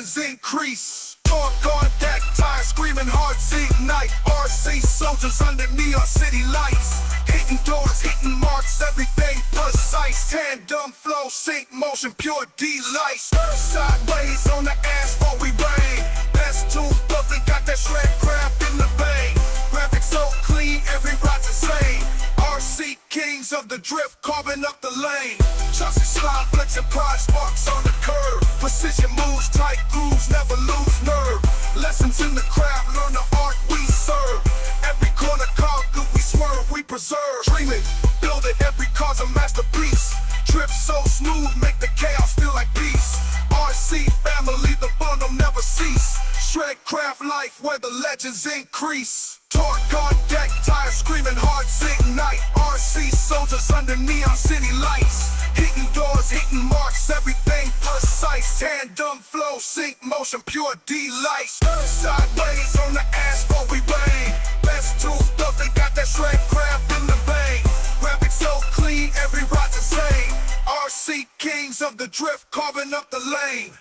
legends increase. Torque on deck, tires screaming, hearts ignite. RC soldiers under neon city lights. Hitting doors, hitting marks, everything precise. Tandem flow, sync motion, pure delight. Sideways on the asphalt we rain. Best tools built and got that Shredcraft in the vein. Graphics so clean, every rod's insane. RC kings of the drift, carving up the lane. Chassis slide, flexing pride, sparks on the curve. Precision moves, tight grooves, never lose nerve. Lessons in the craft, learn the art we serve. Every corner cargo we swerve, we preserve. Dream it, build it, every car's a masterpiece. Drip so smooth, make the chaos feel like peace. RC family, the bundle never cease. Shredcraft life where the legends increase. Torque on deck, tires screaming, hearts ignite. RC soldiers under neon city lights. Hitting doors, hitting marks, everything precise. Tandem flow, sync motion, pure delight. Sideways on the asphalt we rain. Best tools built, they got that Shredcraft in the vein. Graphics so clean, every rod's insane. RC kings of the drift, carving up the lane.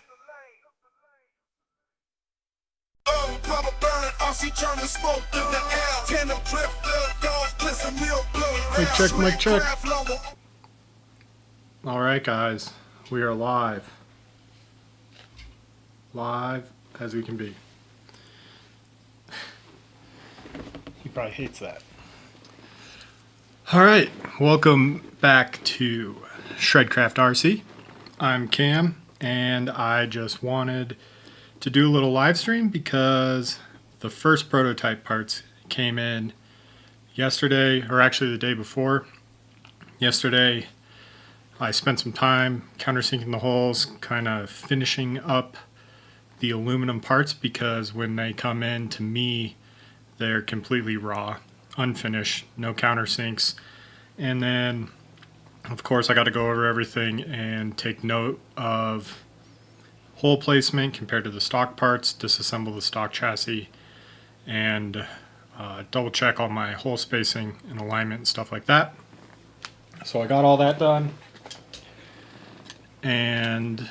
Rubber burn, RC turning smoke in the air. Tandem drift, dogs, glisten, milk, blood. Mic check. Alright guys, we are live. Live as we can be. He probably hates that. Alright, welcome back to Shredcraft RC. I'm Cam, and I just wanted to do a little live stream because the first prototype parts came in yesterday, or actually the day before. Yesterday I spent some time countersinking the holes, kind of finishing up the aluminum parts, because when they come in to me they're completely raw, unfinished, no countersinks. And then of course I got to go over everything and take note of hole placement compared to the stock parts, disassemble the stock chassis, and double check all my hole spacing and alignment and stuff like that. So I got all that done, and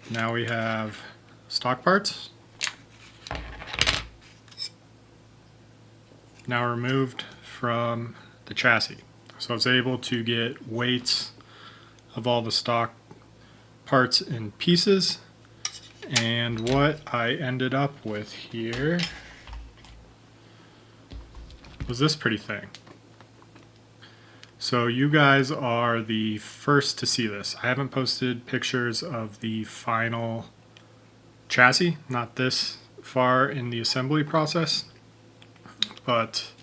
now we have stock parts now removed from the chassis. So I was able to get weights of all the stock parts and pieces, and what I ended up with here was this pretty thing. So you guys are the first to see this. I haven't posted pictures of the final chassis, not this far in the assembly process, but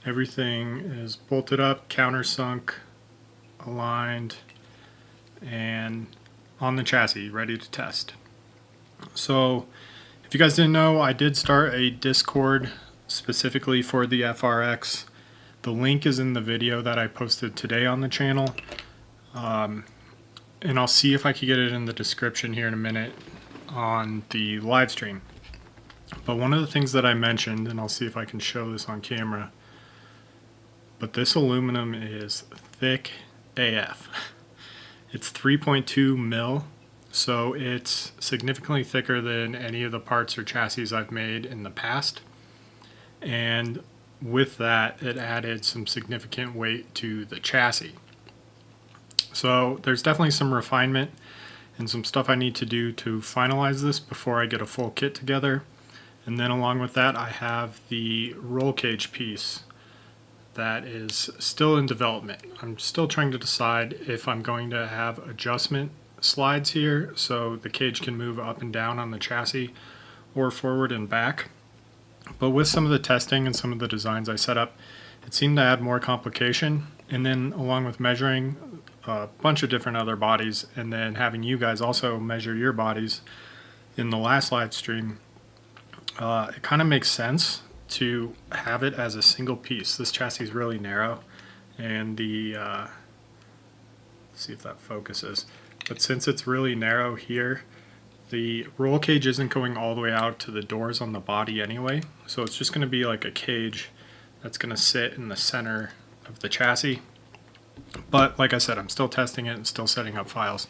everything is bolted up, countersunk, aligned, and on the chassis, ready to test. So if you guys didn't know, I did start a Discord specifically for the FRX. The link is in the video that I posted today on the channel, and I'll see if I can get it in the description here in a minute on the live stream. But one of the things that I mentioned, and I'll see if I can show this on camera, but this aluminum is thick AF. It's 3.2 mil, so it's significantly thicker than any of the parts or chassis I've made in the past. And with that, it added some significant weight to the chassis. So there's definitely some refinement and some stuff I need to do to finalize this before I get a full kit together. And then along with that, I have the roll cage piece that is still in development. I'm still trying to decide if I'm going to have adjustment slides here so the cage can move up and down on the chassis, or forward and back. But with some of the testing and some of the designs I set up, it seemed to add more complication. And then along with measuring a bunch of different other bodies, and then having you guys also measure your bodies in the last live stream, it kind of makes sense to have it as a single piece. This chassis is really narrow, and the let's see if that focuses, but since it's really narrow here, the roll cage isn't going all the way out to the doors on the body anyway, so it's just going to be like a cage that's going to sit in the center of the chassis. But like I said, I'm still testing it and still setting up files.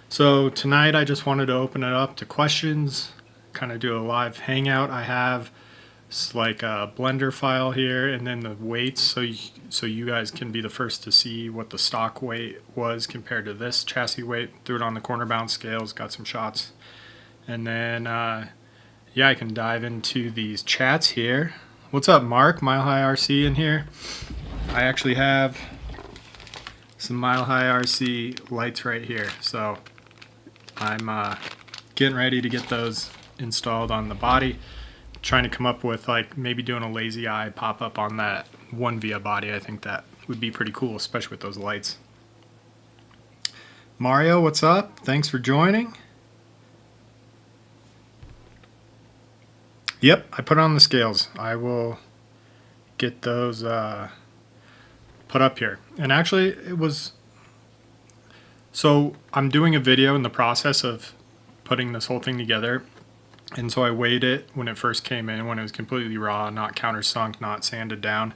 So tonight I just wanted to open it up to questions, kind of do a live hangout. I have like a Blender file here and then the weights, so you guys can be the first to see what the stock weight was compared to this chassis weight. Threw it on the corner bound scales, got some shots. And then yeah, I can dive into these chats here. What's up, Mark? Mile High RC in here. I actually have some Mile High RC lights right here, so I'm getting ready to get those installed on the body. Trying to come up with like maybe doing a lazy eye pop up on that one via body. I think that would be pretty cool, especially with those lights. Mario, what's up? Thanks for joining. Yep, I put it on the scales. I will get those put up here. And actually, it was... So I'm doing a video in the process of putting this whole thing together. And so I weighed it when it first came in, when it was completely raw, not countersunk, not sanded down.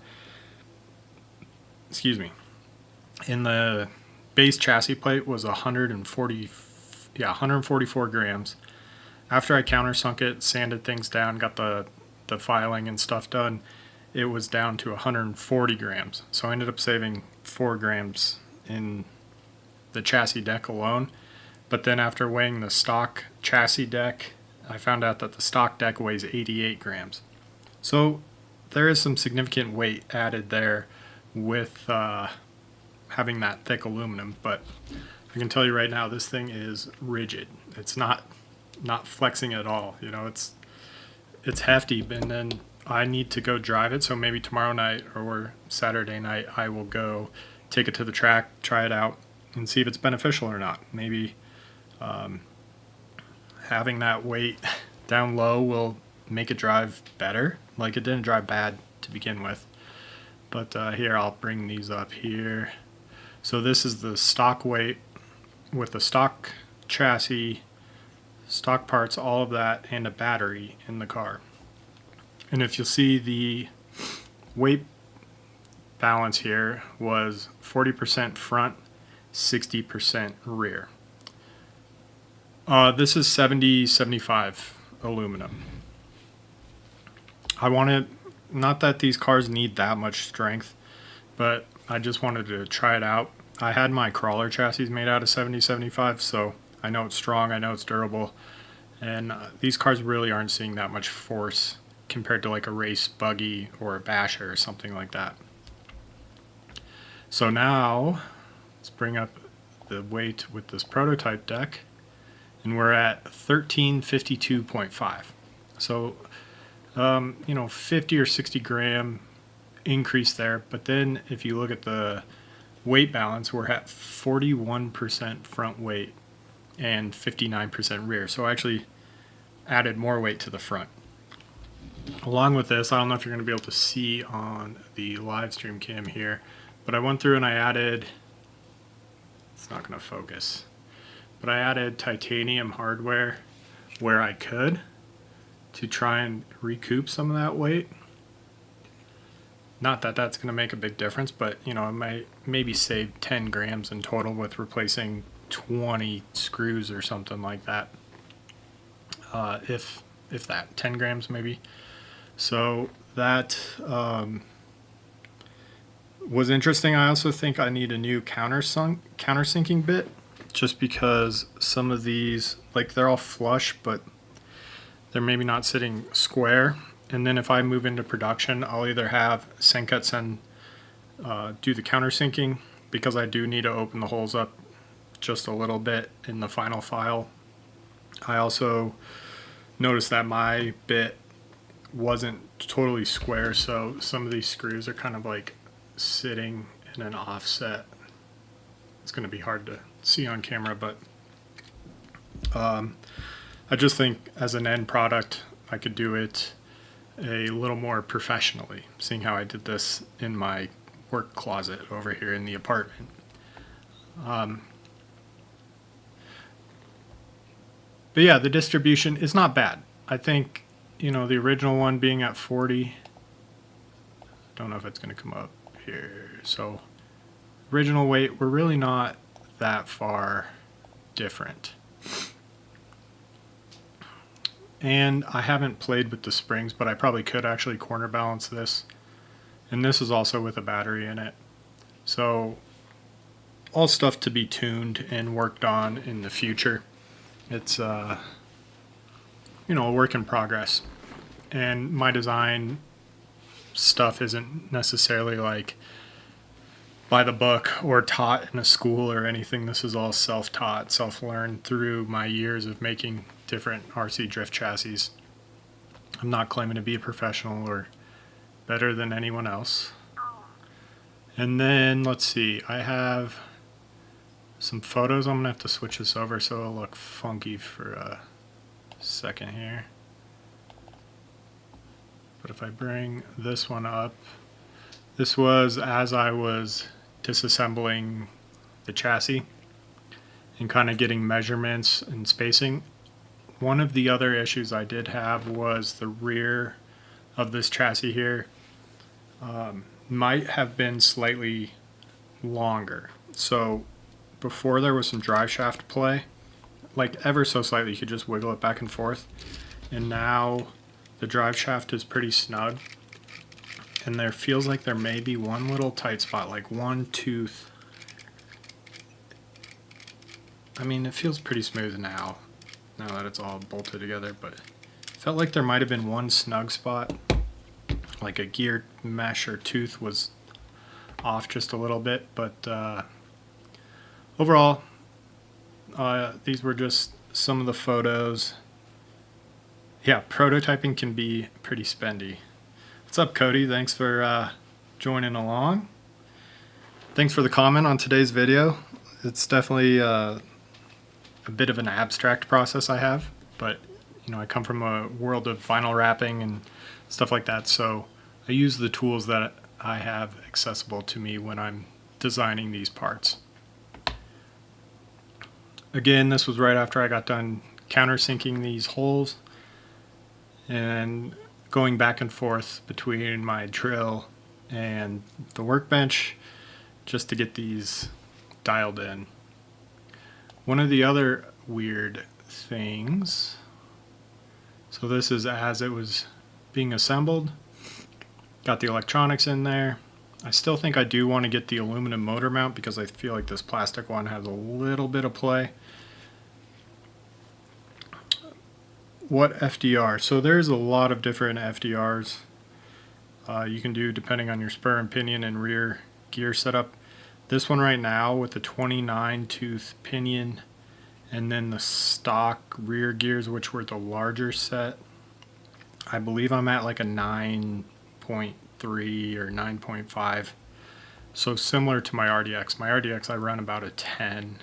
Excuse me. In the base chassis plate was 144 grams. After I countersunk it, sanded things down, got the filing and stuff done, it was down to 140 grams. So I ended up saving 4 grams in the chassis deck alone. But then after weighing the stock chassis deck, I found out that the stock deck weighs 88 grams. So there is some significant weight added there with having that thick aluminum. But I can tell you right now, this thing is rigid. It's not flexing at all. You know, it's hefty, and then I need to go drive it. So maybe tomorrow night or Saturday night I will go take it to the track, try it out, and see if it's beneficial or not. Maybe having that weight down low will make it drive better. Like, it didn't drive bad to begin with. But here, I'll bring these up here. So this is the stock weight with the stock chassis, stock parts, all of that, and a battery in the car. And if you'll see, the weight balance here was 40% front, 60% rear. This is 70-75 aluminum. I wanted, not that these cars need that much strength, but I just wanted to try it out. I had my crawler chassis made out of 70-75, so I know it's strong, I know it's durable, and these cars really aren't seeing that much force compared to like a race buggy or a basher or something like that. So now let's bring up the weight with this prototype deck, and we're at 1352.5. So you know, 50 or 60 gram increase there, but then if you look at the weight balance, we're at 41% front weight and 59% rear. So I actually added more weight to the front. Along with this, I don't know if you're going to be able to see on the live stream cam here, but I went through and I added, it's not going to focus, but I added titanium hardware where I could to try and recoup some of that weight. Not that that's going to make a big difference, but you know, I might maybe save 10 grams in total with replacing 20 screws or something like that. If that, 10 grams maybe. So that was interesting. I also think I need a new countersinking bit, just because some of these, like, they're all flush, but they're maybe not sitting square. And then if I move into production, I'll either have Senketsen do the countersinking, because I do need to open the holes up just a little bit in the final file. I also noticed that my bit wasn't totally square, so some of these screws are kind of like sitting in an offset. It's going to be hard to see on camera, but I just think as an end product I could do it a little more professionally, seeing how I did this in my work closet over here in the apartment. But yeah, the distribution is not bad. I think, you know, the original one being at 40, don't know if it's going to come up here. So original weight, we're really not that far different. And I haven't played with the springs, but I probably could actually corner balance this. And this is also with a battery in it. So all stuff to be tuned and worked on in the future. It's a work in progress. And my design stuff isn't necessarily like by the book or taught in a school or anything. This is all self-taught, self-learned through my years of making different RC drift chassis. I'm not claiming to be a professional or better than anyone else. And then let's see, I have some photos. I'm gonna have to switch this over so it'll look funky for a second here. But if I bring this one up, this was as I was disassembling the chassis and kind of getting measurements and spacing. One of the other issues I did have was the rear of this chassis here might have been slightly longer. So before there was some drive shaft play, like ever so slightly, you could just wiggle it back and forth. And now the drive shaft is pretty snug. And there feels like there may be one little tight spot, like one tooth. I mean, it feels pretty smooth now that it's all bolted together, but it felt like there might have been one snug spot, like a gear mesh or tooth was off just a little bit. But overall, these were just some of the photos. Yeah, prototyping can be pretty spendy. What's up, Cody? Thanks for joining along. Thanks for the comment on today's video. It's definitely a bit of an abstract process I have, but I come from a world of vinyl wrapping and stuff like that, so I use the tools that I have accessible to me when I'm designing these parts. Again, this was right after I got done countersinking these holes and going back and forth between my drill and the workbench just to get these dialed in. One of the other weird things, so this is as it was being assembled, got the electronics in there. I still think I do want to get the aluminum motor mount because I feel like this plastic one has a little bit of play. What FDR? So there's a lot of different FDRs you can do depending on your spur and pinion and rear gear setup. This one right now with the 29 tooth pinion and then the stock rear gears, which were the larger set, I believe I'm at like a 9.3 or 9.5. So similar to my RDX. My RDX I run about a 10,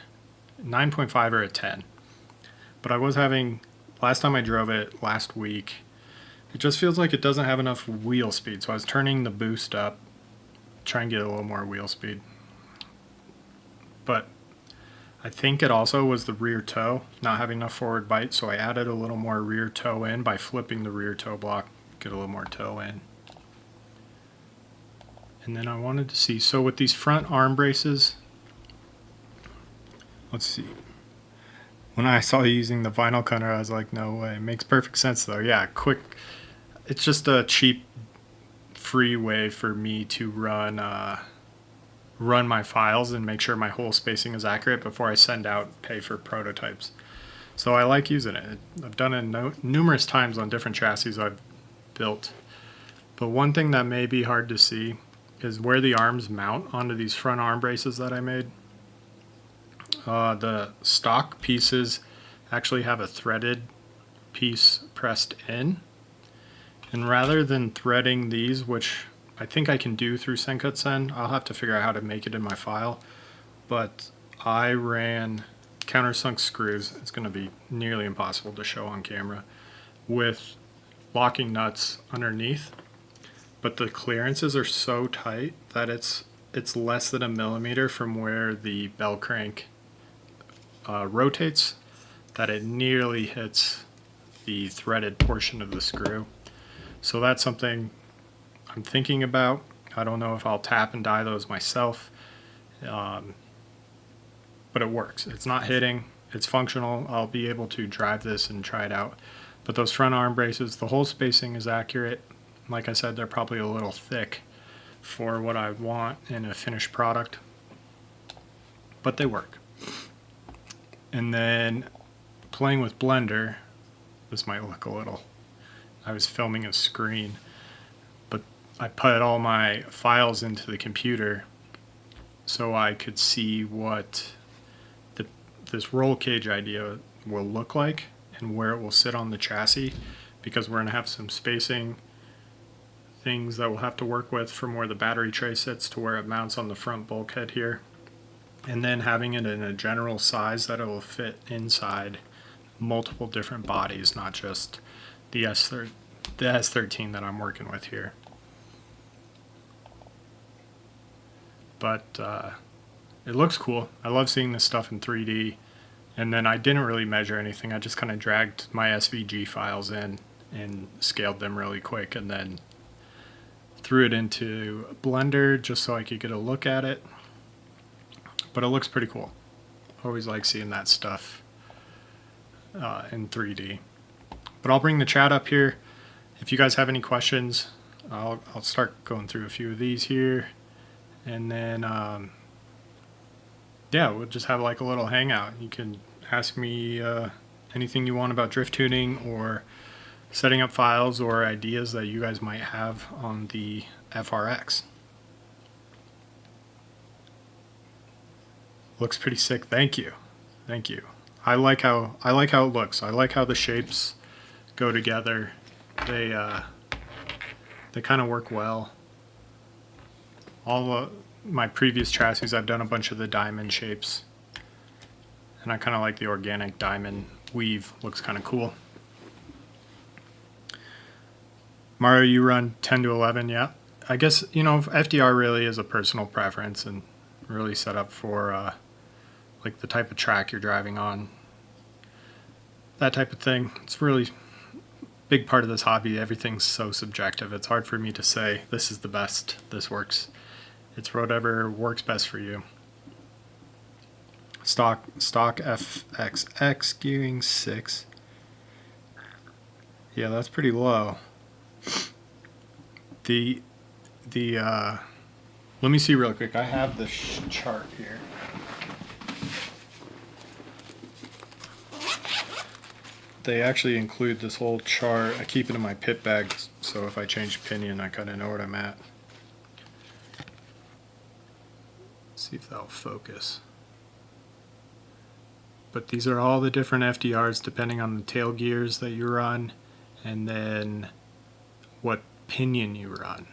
9.5 or a 10. But I was having, last time I drove it last week, it just feels like it doesn't have enough wheel speed. So I was turning the boost up, try and get a little more wheel speed. But I think it also was the rear toe, not having enough forward bite. So I added a little more rear toe in by flipping the rear toe block, get a little more toe in. And then I wanted to see, so with these front arm braces, let's see. When I saw using the vinyl cutter, I was like, no way. It makes perfect sense though. Yeah, quick. It's just a cheap, free way for me to run my files and make sure my hole spacing is accurate before I send out pay for prototypes. So I like using it. I've done it numerous times on different chassis I've built. But one thing that may be hard to see is where the arms mount onto these front arm braces that I made. The stock pieces actually have a threaded piece pressed in. And rather than threading these, which I think I can do through Senkutsen, I'll have to figure out how to make it in my file. But I ran countersunk screws, it's going to be nearly impossible to show on camera, with locking nuts underneath. But the clearances are so tight that it's less than a millimeter from where the bell crank rotates, that it nearly hits the threaded portion of the screw. So that's something I'm thinking about. I don't know if I'll tap and die those myself, but it works. It's not hitting. it's functional. I'll be able to drive this and try it out. But those front arm braces, the hole spacing is accurate. Like I said, they're probably a little thick for what I want in a finished product, but they work. And then playing with Blender, this might look a little, I was filming a screen, but I put all my files into the computer so I could see what this roll cage idea will look like and where it will sit on the chassis, because we're going to have some spacing things that we'll have to work with from where the battery tray sits to where it mounts on the front bulkhead here, and then having it in a general size that it will fit inside multiple different bodies, not just the S13 that I'm working with here. But it looks cool. I love seeing this stuff in 3D. And then I didn't really measure anything. I just kind of dragged my SVG files in and scaled them really quick, and then threw it into Blender just so I could get a look at it. But it looks pretty cool. Always like seeing that stuff in 3D. But I'll bring the chat up here. If you guys have any questions, I'll start going through a few of these here. And then, yeah, we'll just have like a little hangout. You can ask me anything you want about drift tuning or setting up files or ideas that you guys might have on the FRX. Looks pretty sick. Thank you. Thank you. I like how it looks. I like how the shapes go together. They kind of work well. All my previous chassis, I've done a bunch of the diamond shapes, and I kind of like the organic diamond weave. Looks kind of cool. Mario, you run 10 to 11, yeah. I guess, you know, FDR really is a personal preference and really set up for like the type of track you're driving on, that type of thing. It's really big part of this hobby. Everything's so subjective. It's hard for me to say this is the best, this works. It's whatever works best for you. Stock FXX gearing 6. Yeah, that's pretty low. Let me see real quick. I have the chart here. They actually include this whole chart. I keep it in my pit bag, so if I change opinion, I kind of know what I'm at. See if that'll focus. But these are all the different FDRs depending on the tail gears that you run, and then what pinion you run.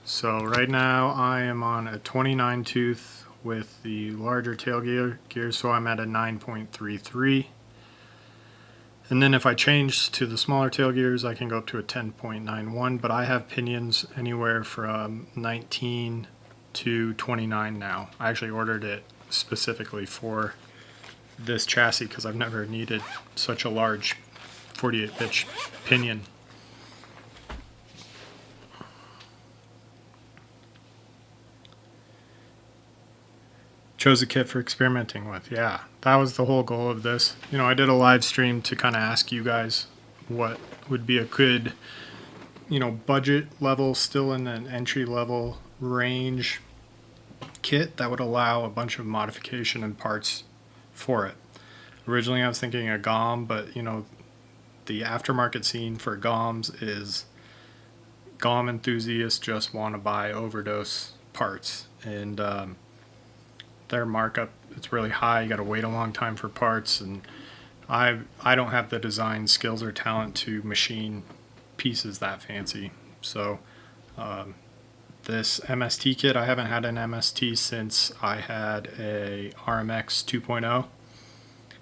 So right now I am on a 29 tooth with the larger tail gear, so I'm at a 9.33. And then if I change to the smaller tail gears, I can go up to a 10.91, but I have pinions anywhere from 19 to 29 now. I actually ordered it specifically for this chassis because I've never needed such a large 48-pitch pinion. Chose a kit for experimenting with. Yeah, that was the whole goal of this. You know, I did a live stream to kind of ask you guys what would be a good, you know, budget level, still in an entry level range kit that would allow a bunch of modification and parts for it. Originally I was thinking a GOM, but you know, the aftermarket scene for GOMs is GOM enthusiasts just want to buy overdose parts, and their markup, it's really high. You got to wait a long time for parts, and I don't have the design skills or talent to machine pieces that fancy. So this MST kit, I haven't had an MST since I had a RMX 2.0,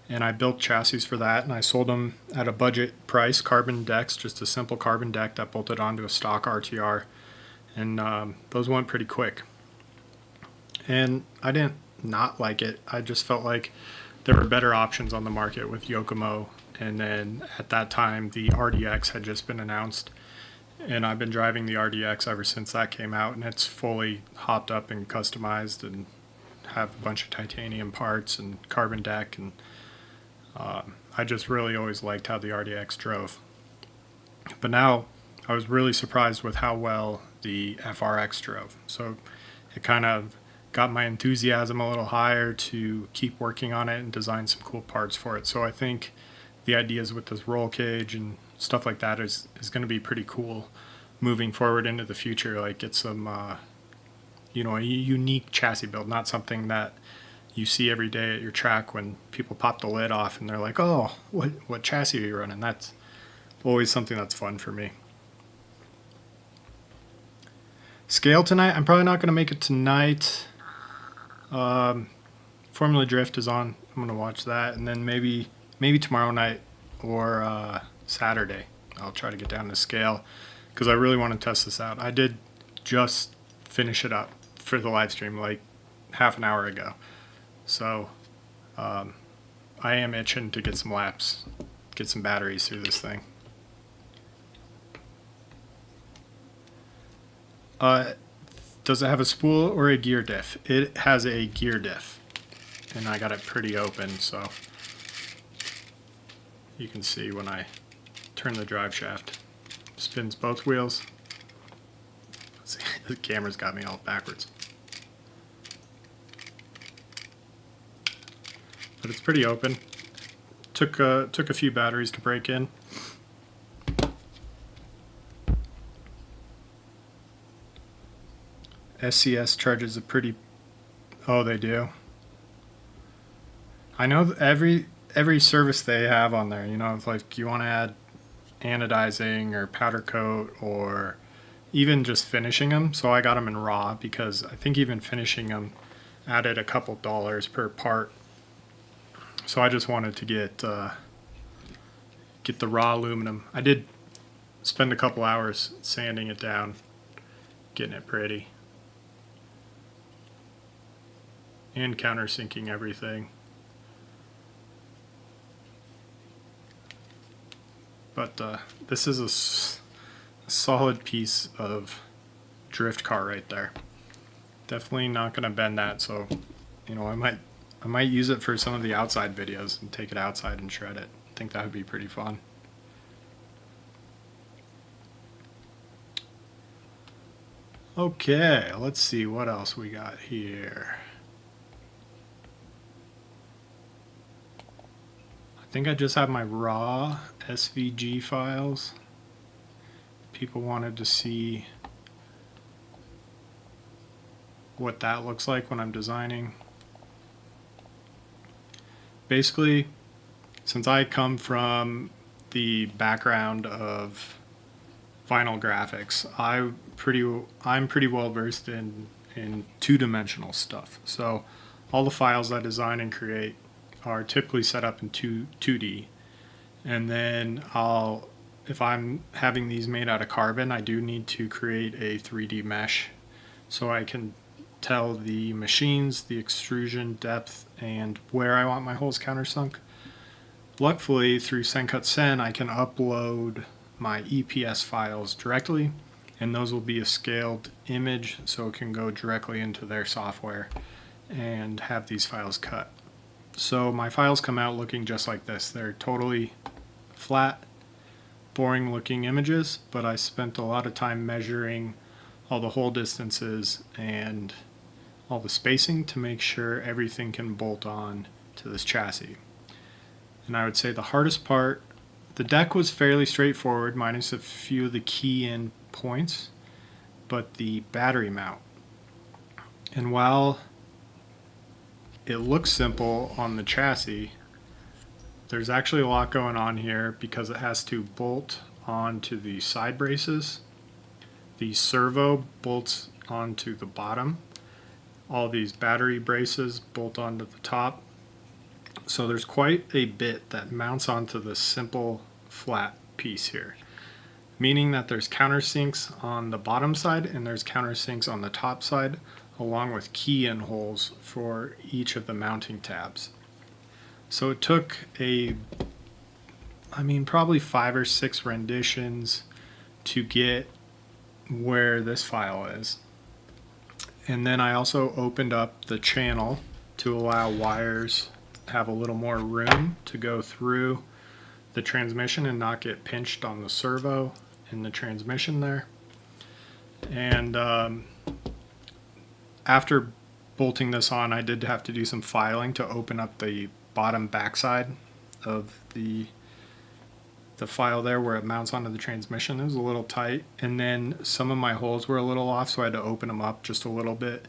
and I built chassis for that, and I sold them at a budget price, carbon decks, just a simple carbon deck that bolted onto a stock RTR, and those went pretty quick. And I didn't not like it. I just felt like there were better options on the market with Yokomo, and then at that time the RDX had just been announced, and I've been driving the RDX ever since that came out, and it's fully hopped up and customized, and have a bunch of titanium parts and carbon deck, and I just really always liked how the RDX drove. But now I was really surprised with how well the FRX drove. So it kind of got my enthusiasm a little higher to keep working on it and design some cool parts for it. So I think the ideas with this roll cage and stuff like that is going to be pretty cool moving forward into the future. Like, get some, a unique chassis build, not something that you see every day at your track when people pop the lid off and they're like, oh, what chassis are you running? That's always something that's fun for me. Scale tonight, I'm probably not going to make it tonight. Formula Drift is on. I'm going to watch that, and then maybe tomorrow night or Saturday I'll try to get down to scale, because I really want to test this out. I did just finish it up for the live stream like half an hour ago, so I am itching to get some laps, get some batteries through this thing. Does it have a spool or a gear diff? It has a gear diff, and I got it pretty open, so you can see when I turn the drive shaft. Spins both wheels. Let's see, the camera's got me all backwards. But it's pretty open. Took a few batteries to break in. SCS charges a pretty... Oh, they do. I know every service they have on there, if like you want to add anodizing or powder coat or even just finishing them. So I got them in raw, because I think even finishing them added a couple dollars per part. So I just wanted to get the raw aluminum. I did spend a couple hours sanding it down, getting it pretty, and countersinking everything. But this is a solid piece of drift car right there. Definitely not going to bend that, so I might use it for some of the outside videos and take it outside and shred it. I think that would be pretty fun. Okay, let's see what else we got here. I think I just have my raw SVG files. People wanted to see what that looks like when I'm designing. Basically, since I come from the background of vinyl graphics, I'm pretty well versed in two-dimensional stuff. So all the files I design and create are typically set up in 2D, and then if I'm having these made out of carbon, I do need to create a 3D mesh so I can tell the machines the extrusion depth and where I want my holes countersunk. Luckily, through Sencut Sen, I can upload my EPS files directly, and those will be a scaled image, so it can go directly into their software and have these files cut. So my files come out looking just like this. They're totally flat, boring looking images, but I spent a lot of time measuring all the hole distances and all the spacing to make sure everything can bolt on to this chassis. And I would say the hardest part, the deck was fairly straightforward, minus a few of the key-in points, but the battery mount. And while it looks simple on the chassis, there's actually a lot going on here, because it has to bolt onto the side braces. The servo bolts onto the bottom. All these battery braces bolt onto the top. So there's quite a bit that mounts onto this simple flat piece here, meaning that there's countersinks on the bottom side and there's countersinks on the top side, along with key-in holes for each of the mounting tabs. So it took probably 5 or 6 renditions to get where this file is. And then I also opened up the channel to allow wires to have a little more room to go through the transmission and not get pinched on the servo in the transmission there. And after bolting this on, I did have to do some filing to open up the bottom backside of the file there where it mounts onto the transmission. It was a little tight, and then some of my holes were a little off, so I had to open them up just a little bit.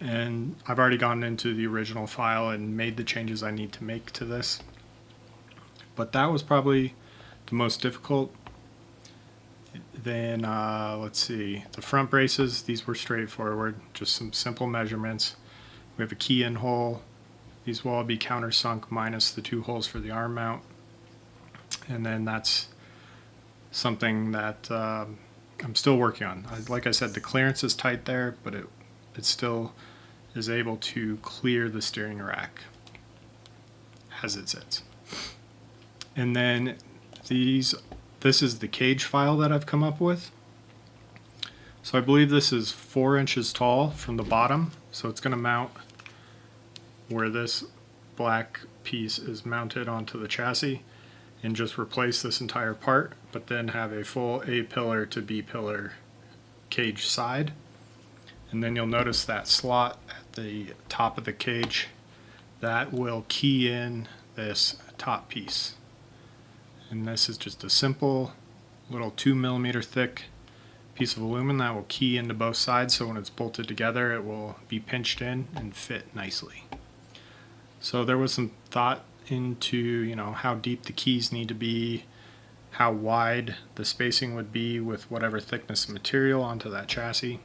And I've already gone into the original file and made the changes I need to make to this. But that was probably the most difficult. Then let's see, the front braces, these were straightforward, just some simple measurements. We have a key in hole. These will all be countersunk minus the 2 holes for the arm mount. And then that's something that I'm still working on. Like I said, the clearance is tight there, but it still is able to clear the steering rack as it sits. And then this is the cage file that I've come up with. So I believe this is 4 inches tall from the bottom. So it's going to mount where this black piece is mounted onto the chassis, and just replace this entire part, but then have a full A pillar to B pillar cage side. And then you'll notice that slot at the top of the cage that will key in this top piece. And this is just a simple little 2mm thick piece of aluminum that will key into both sides, so when it's bolted together it will be pinched in and fit nicely. So there was some thought into, you know, how deep the keys need to be, how wide the spacing would be with whatever thickness of material onto that chassis.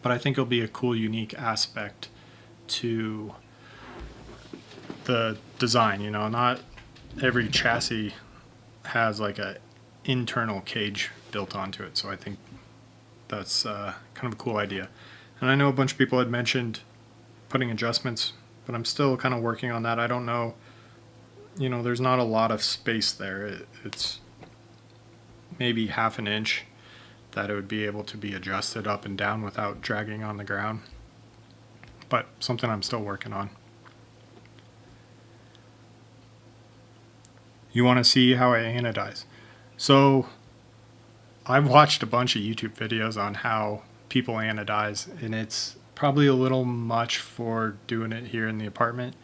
But I think it'll be a cool, unique aspect to the design. You know, not every chassis has like a internal cage built onto it, so I think that's kind of a cool idea. And I know a bunch of people had mentioned putting adjustments, but I'm still kind of working on that. I don't know, you know, there's not a lot of space there. It's maybe half an inch that it would be able to be adjusted up and down without dragging on the ground, but something I'm still working on. You want to see how I anodize. So I've watched a bunch of YouTube videos on how people anodize, and it's probably a little much for doing it here in the apartment.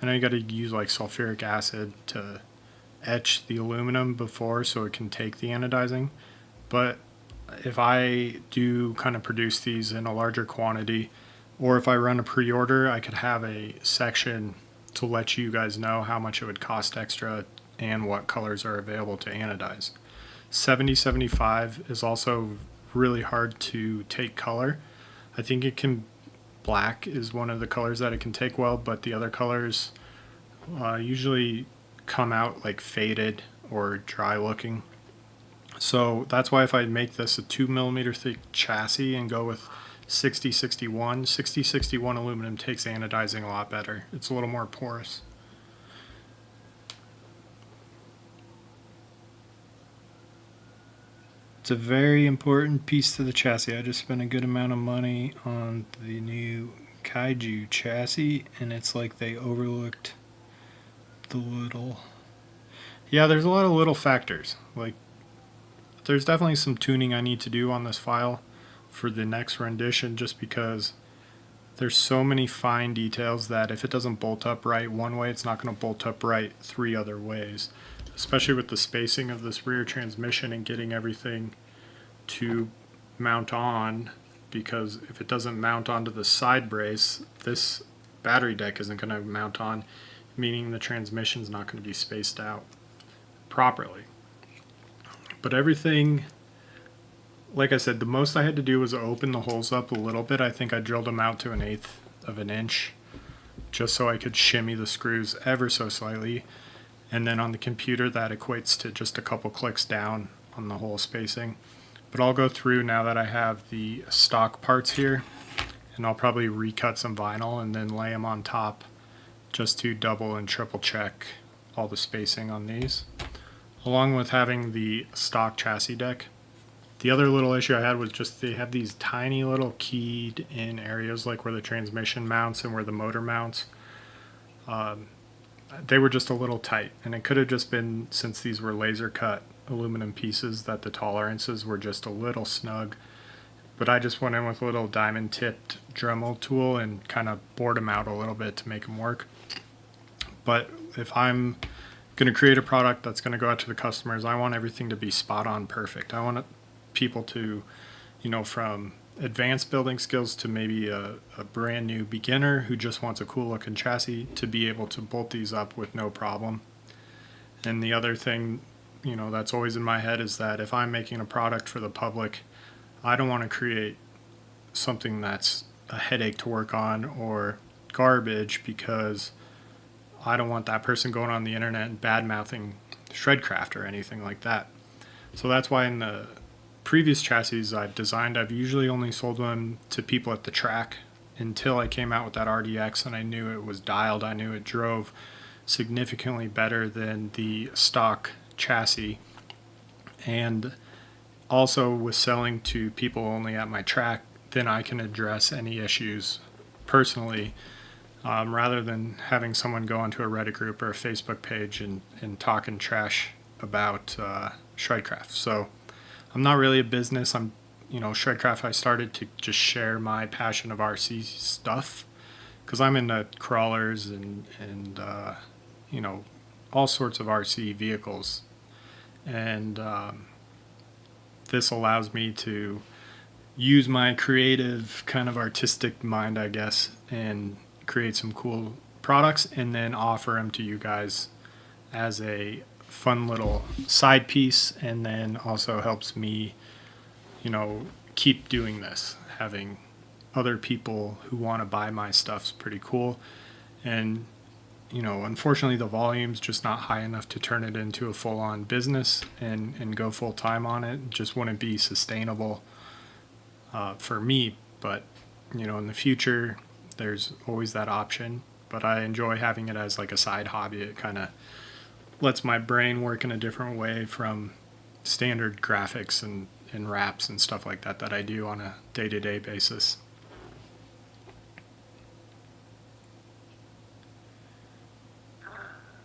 I know you got to use like sulfuric acid to etch the aluminum before so it can take the anodizing, but if I do kind of produce these in a larger quantity, or if I run a pre-order, I could have a section to let you guys know how much it would cost extra and what colors are available to anodize. 7075 is also really hard to take color. I think it can, black is one of the colors that it can take well, but the other colors usually come out like faded or dry looking. So that's why if I make this a 2mm thick chassis and go with 6061 aluminum takes anodizing a lot better. It's a little more porous. It's a very important piece to the chassis. I just spent a good amount of money on the new Kaiju chassis, and it's like they overlooked the little... Yeah, there's a lot of little factors. Like, there's definitely some tuning I need to do on this file for the next rendition, just because there's so many fine details that if it doesn't bolt up right one way, it's not going to bolt up right 3 other ways. Especially with the spacing of this rear transmission and getting everything to mount on, because if it doesn't mount onto the side brace, this battery deck isn't going to mount on, meaning the transmission's not going to be spaced out properly. But everything, like I said, the most I had to do was open the holes up a little bit. I think I drilled them out to 1/8 of an inch just so I could shimmy the screws ever so slightly. And then on the computer that equates to just a couple clicks down on the hole spacing. But I'll go through now that I have the stock parts here, and I'll probably recut some vinyl and then lay them on top just to double and triple check all the spacing on these. Along with having the stock chassis deck, The other little issue I had was just they have these tiny little keyed in areas like where the transmission mounts and where the motor mounts. They were just a little tight, and it could have just been, since these were laser cut aluminum pieces, that the tolerances were just a little snug. But I just went in with a little diamond tipped Dremel tool and kind of bored them out a little bit to make them work. But if I'm going to create a product that's going to go out to the customers, I want everything to be spot on perfect. I want people to, from advanced building skills to maybe a brand new beginner who just wants a cool looking chassis, to be able to bolt these up with no problem. And the other thing, that's always in my head is that if I'm making a product for the public, I don't want to create something that's a headache to work on or garbage, because I don't want that person going on the internet and bad mouthing Shredcraft or anything like that. So that's why in the previous chassis I've designed, I've usually only sold them to people at the track until I came out with that RDX and I knew it was dialed. I knew it drove significantly better than the stock chassis, and also was selling to people only at my track. Then I can address any issues personally, rather than having someone go onto a Reddit group or a Facebook page and talking trash about Shredcraft. So I'm not really a business. Shredcraft, I started to just share my passion of RC stuff, because I'm into crawlers and all sorts of RC vehicles. And this allows me to use my creative kind of artistic mind, I guess, and create some cool products and then offer them to you guys as a fun little side piece, and then also helps me, keep doing this. Having other people who want to buy my stuff's pretty cool. And, unfortunately the volume's just not high enough to turn it into a full-on business and go full-time on it. It just wouldn't be sustainable for me. But, in the future, there's always that option. But I enjoy having it as like a side hobby. It kind of lets my brain work in a different way from standard graphics and wraps and stuff like that I do on a day-to-day basis.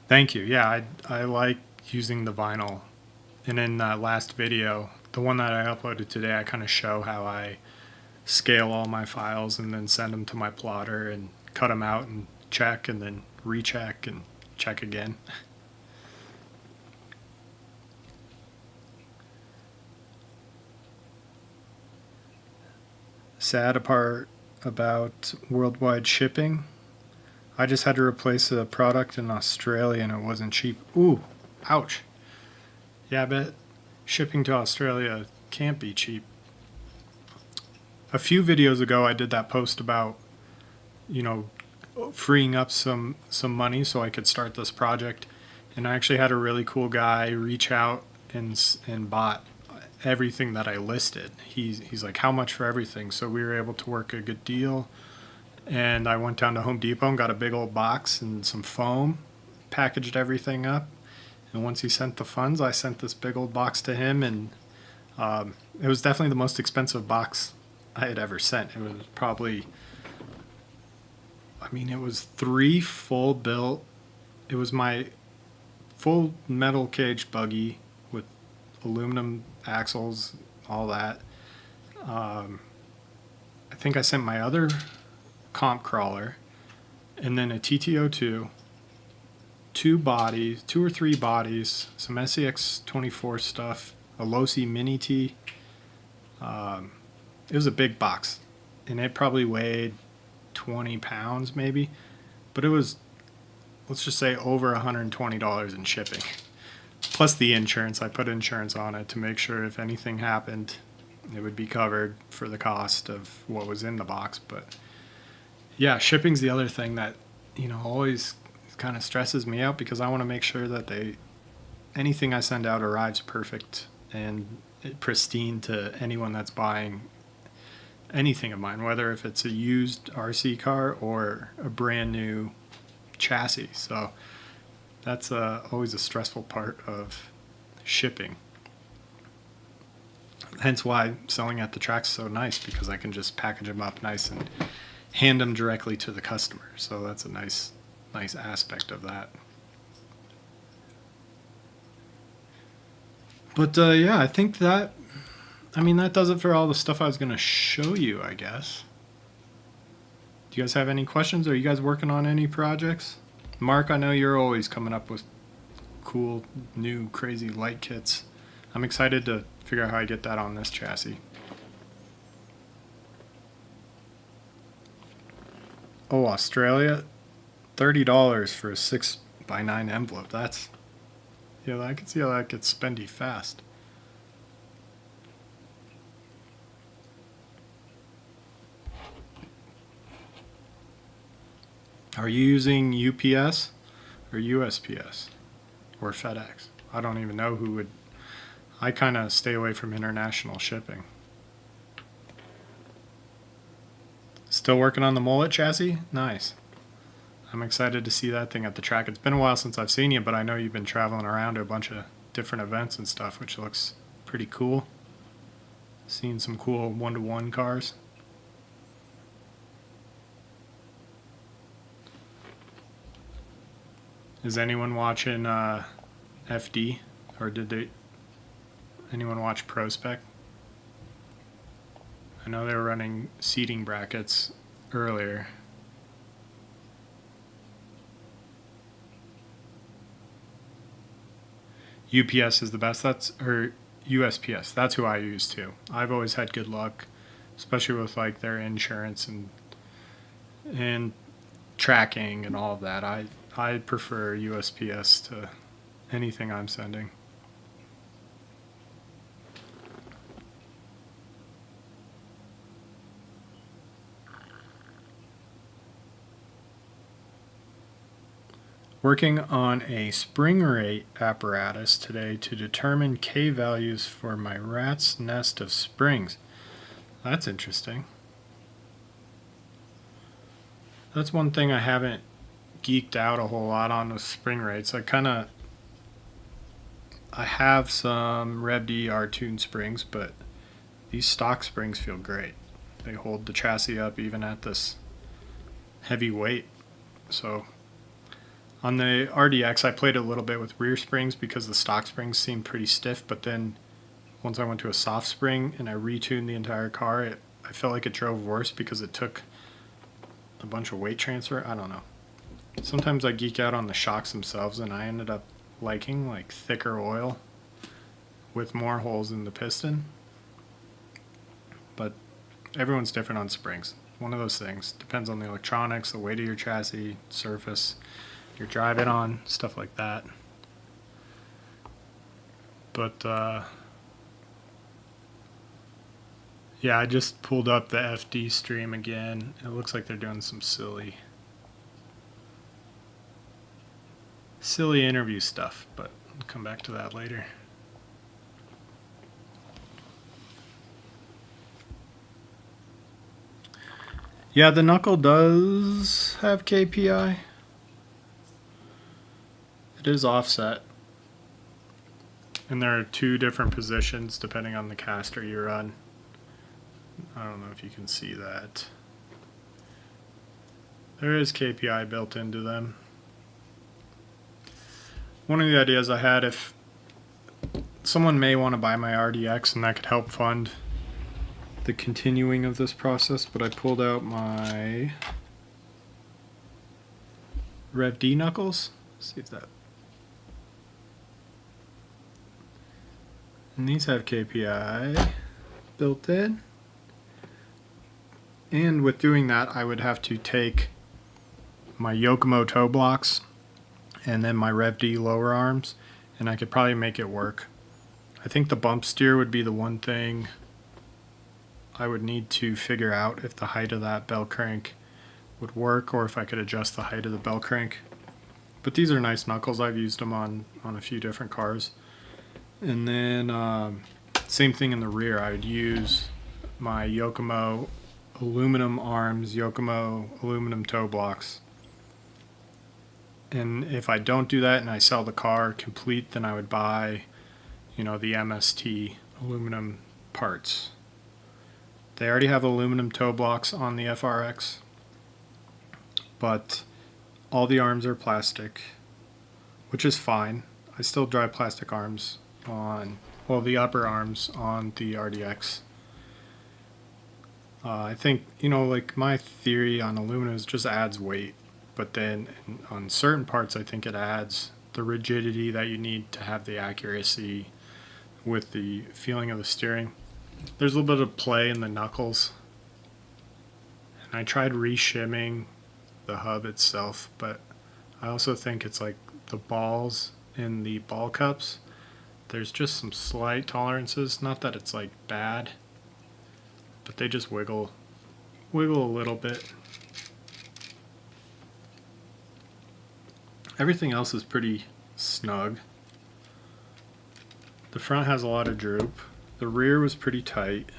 Thank you. Yeah, I like using the vinyl. And in that last video, the one that I uploaded today, I kind of show how I scale all my files and then send them to my plotter and cut them out and check and then recheck and check again. Sad part about worldwide shipping. I just had to replace a product in Australia and it wasn't cheap. Ooh, ouch. Yeah, I bet shipping to Australia can't be cheap. A few videos ago I did that post about, freeing up some money so I could start this project. And I actually had a really cool guy reach out and bought everything that I listed. He's like, how much for everything? So we were able to work a good deal. And I went down to Home Depot and got a big old box and some foam, packaged everything up. And once he sent the funds, I sent this big old box to him. And it was definitely the most expensive box I had ever sent. It was probably, it was 3 full built. It was my full metal cage buggy with aluminum axles, all that. I think I sent my other comp crawler, and then a TTO2, 2 or 3 bodies, some SEX 24 stuff, a Losi Mini T. It was a big box, and it probably weighed 20 pounds maybe, but it was, let's just say, over $120 in shipping. Plus the insurance. I put insurance on it to make sure if anything happened, it would be covered for the cost of what was in the box. But yeah, shipping's the other thing that, always kind of stresses me out, because I want to make sure that anything I send out arrives perfect and pristine to anyone that's buying anything of mine, whether if it's a used RC car or a brand new chassis. So that's always a stressful part of shipping. Hence why selling at the track's so nice, because I can just package them up nice and hand them directly to the customer. So that's a nice aspect of that. But yeah, I think that does it for all the stuff I was going to show you, I guess. Do you guys have any questions? Are you guys working on any projects? Mark, I know you're always coming up with cool, new, crazy light kits. I'm excited to figure out how I get that on this chassis. Oh, Australia, $30 for a 6x9 envelope. That's, yeah, I can see how that gets spendy fast. Are you using UPS or USPS or FedEx? I don't even know who would. I kind of stay away from international shipping. Still working on the mullet chassis? Nice. I'm excited to see that thing at the track. It's been a while since I've seen you, but I know you've been traveling around to a bunch of different events and stuff, which looks pretty cool. Seeing some cool one-to-one cars. Is anyone watching FD, or did anyone watch ProSpec? I know they were running seating brackets earlier. UPS is the best. Or USPS. That's who I use too. I've always had good luck, especially with like their insurance and tracking and all of that. I prefer USPS to anything I'm sending. Working on a spring rate apparatus today to determine K values for my rat's nest of springs. That's interesting. That's one thing I haven't geeked out a whole lot on with spring rates. I have some RevD R-tuned springs, but these stock springs feel great. They hold the chassis up even at this heavy weight. So on the RDX, I played a little bit with rear springs because the stock springs seemed pretty stiff, but then once I went to a soft spring and I retuned the entire car, I felt like it drove worse because it took a bunch of weight transfer. I don't know. Sometimes I geek out on the shocks themselves, and I ended up liking like thicker oil with more holes in the piston. But everyone's different on springs. One of those things. Depends on the electronics, the weight of your chassis, surface you're driving on, stuff like that. But yeah, I just pulled up the FD stream again. It looks like they're doing some silly interview stuff, but I'll come back to that later. Yeah, the knuckle does have KPI. It is offset. And there are two different positions depending on the caster you run. I don't know if you can see that. There is KPI built into them. One of the ideas I had, if someone may want to buy my RDX and that could help fund the continuing of this process, but I pulled out my RevD knuckles. Let's see if that. And these have KPI built in. And with doing that, I would have to take my Yokomo toe blocks and then my RevD lower arms, and I could probably make it work. I think the bump steer would be the one thing I would need to figure out, if the height of that bell crank would work, or if I could adjust the height of the bell crank. But these are nice knuckles. I've used them on a few different cars. And then same thing in the rear. I would use my Yokomo aluminum arms, Yokomo aluminum toe blocks. And if I don't do that and I sell the car complete, then I would buy, the MST aluminum parts. They already have aluminum toe blocks on the FRX, but all the arms are plastic, which is fine. I still drive plastic arms on, well, the upper arms on the RDX. I think, like my theory on aluminum is just adds weight, but then on certain parts, I think it adds the rigidity that you need to have the accuracy with the feeling of the steering. There's a little bit of play in the knuckles, and I tried re-shimming the hub itself, but I also think it's like the balls in the ball cups, there's just some slight tolerances, not that it's like bad, but they just wiggle a little bit. Everything else is pretty snug. The front has a lot of droop. The rear was pretty tight.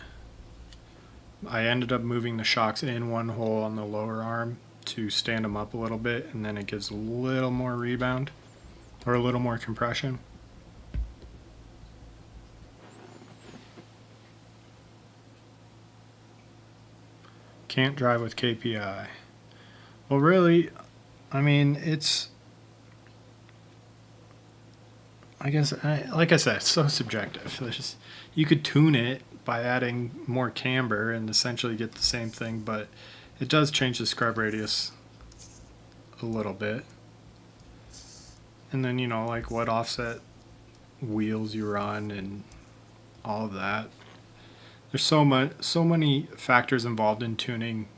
I ended up moving the shocks in one hole on the lower arm to stand them up a little bit, and then it gives a little more rebound or a little more compression. Can't drive with KPI. Well, really, I mean, it's, I guess, like I said, it's so subjective. It's just, you could tune it by adding more camber and essentially get the same thing, but it does change the scrub radius a little bit. And then, like what offset wheels you run and all of that. There's so many factors involved in tuning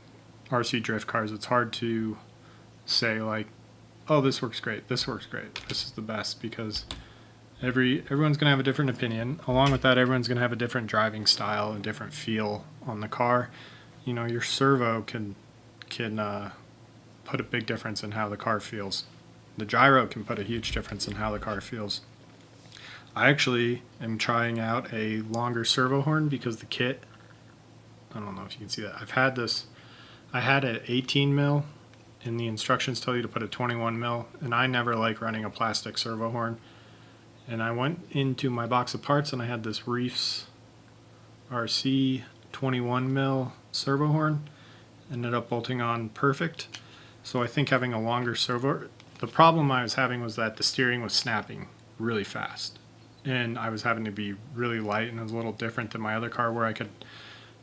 RC drift cars. It's hard to say like, oh, this works great, this works great, this is the best, because everyone's gonna have a different opinion. Along with that, everyone's gonna have a different driving style and different feel on the car. Your servo can put a big difference in how the car feels. The gyro can put a huge difference in how the car feels. I actually am trying out a longer servo horn because the kit, I don't know if you can see that. I had an 18 mil, and the instructions tell you to put a 21 mil, and I never like running a plastic servo horn. And I went into my box of parts and I had this Reefs RC 21 mil servo horn. Ended up bolting on perfect. So I think having a longer servo, the problem I was having was that the steering was snapping really fast. And I was having to be really light, and it was a little different than my other car where I could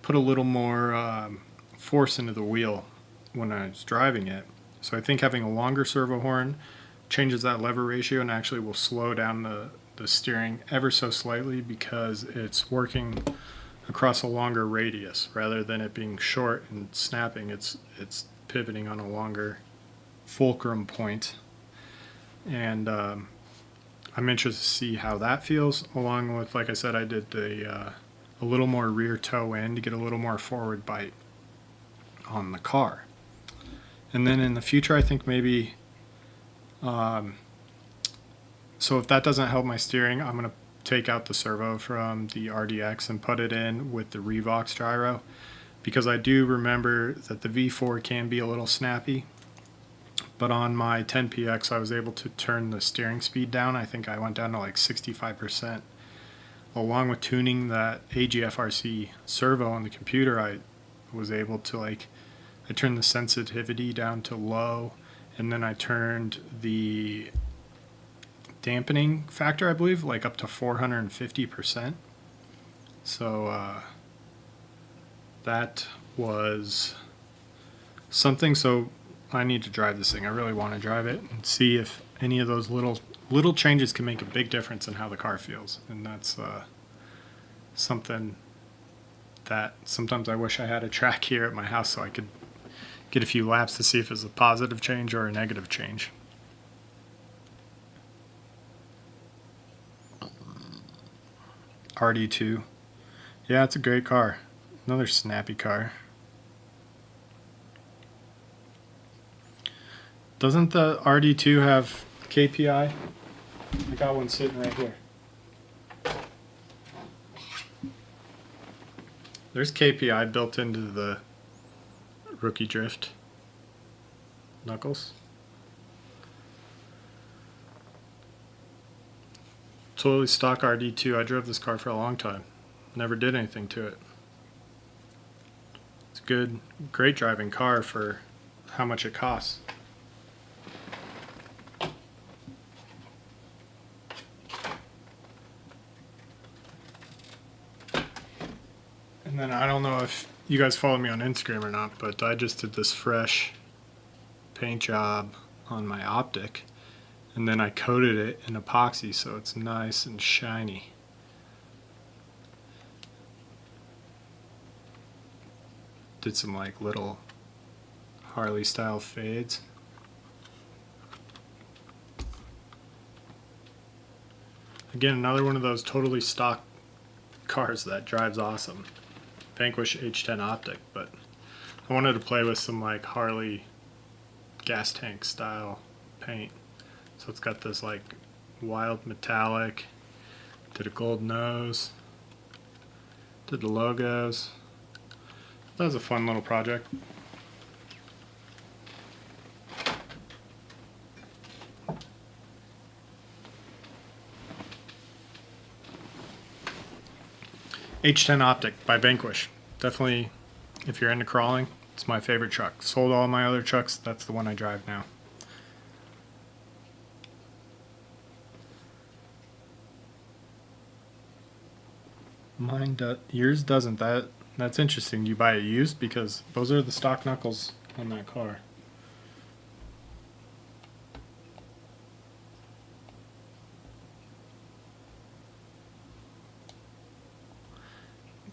put a little more force into the wheel when I was driving it. So I think having a longer servo horn changes that lever ratio and actually will slow down the steering ever so slightly, because it's working across a longer radius rather than it being short and snapping. It's pivoting on a longer fulcrum point, and I'm interested to see how that feels. Along with, like I said, I did a little more rear toe in to get a little more forward bite on the car. And then in the future, I think maybe, so if that doesn't help my steering, I'm going to take out the servo from the RDX and put it in with the Revox gyro, because I do remember that the V4 can be a little snappy. But on my 10PX, I was able to turn the steering speed down. I think I went down to like 65%. Along with tuning that AGFRC servo on the computer, I was able to I turned the sensitivity down to low, and then I turned the dampening factor, I believe, up to 450%. So that was something. So I need to drive this thing. I really want to drive it and see if any of those little changes can make a big difference in how the car feels. And that's something that sometimes I wish I had a track here at my house so I could get a few laps to see if it's a positive change or a negative change. RD2. Yeah, it's a great car. Another snappy car. Doesn't the RD2 have KPI? I got one sitting right here. There's KPI built into the Rookie Drift knuckles. Totally stock RD2. I drove this car for a long time. never did anything to it. It's a good, great driving car for how much it costs. And then I don't know if you guys follow me on Instagram or not, but I just did this fresh paint job on my optic, and then I coated it in epoxy so it's nice and shiny. Did some like little Harley style fades. Again, another one of those totally stock cars that drives awesome. Vanquish H10 optic, but I wanted to play with some like Harley gas tank style paint. So it's got this like wild metallic, did a gold nose, did the logos. That was a fun little project. H10 Optic by Vanquish. Definitely, if you're into crawling, it's my favorite truck. Sold all my other trucks, that's the one I drive now. Yours doesn't. That's interesting. You buy it used, because those are the stock knuckles on that car.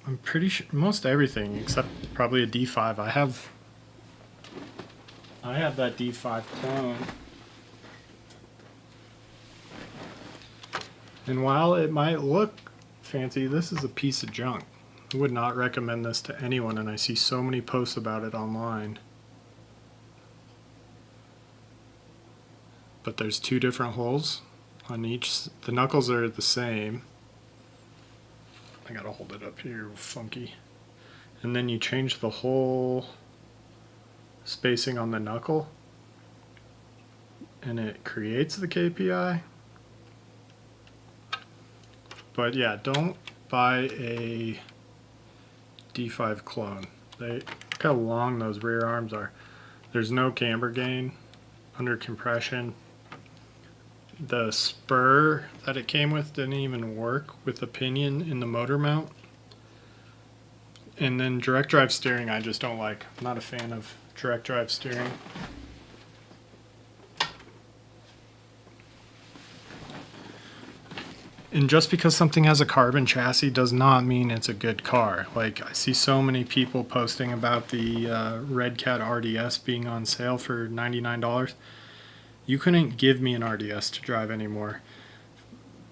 I'm pretty sure most everything except probably a D5. I have that D5 clone. And while it might look fancy, this is a piece of junk. I would not recommend this to anyone, and I see so many posts about it online. But there's two different holes on each. The knuckles are the same. I gotta hold it up here, funky. And then you change the whole spacing on the knuckle, and it creates the KPI. But yeah, don't buy a D5 clone. Look how long those rear arms are. There's no camber gain, under compression. The spur that it came with didn't even work with the pinion in the motor mount. And then direct drive steering I just don't like. I'm not a fan of direct drive steering. And just because something has a carbon chassis does not mean it's a good car. Like, I see so many people posting about the Red Cat RDS being on sale for $99. You couldn't give me an RDS to drive anymore.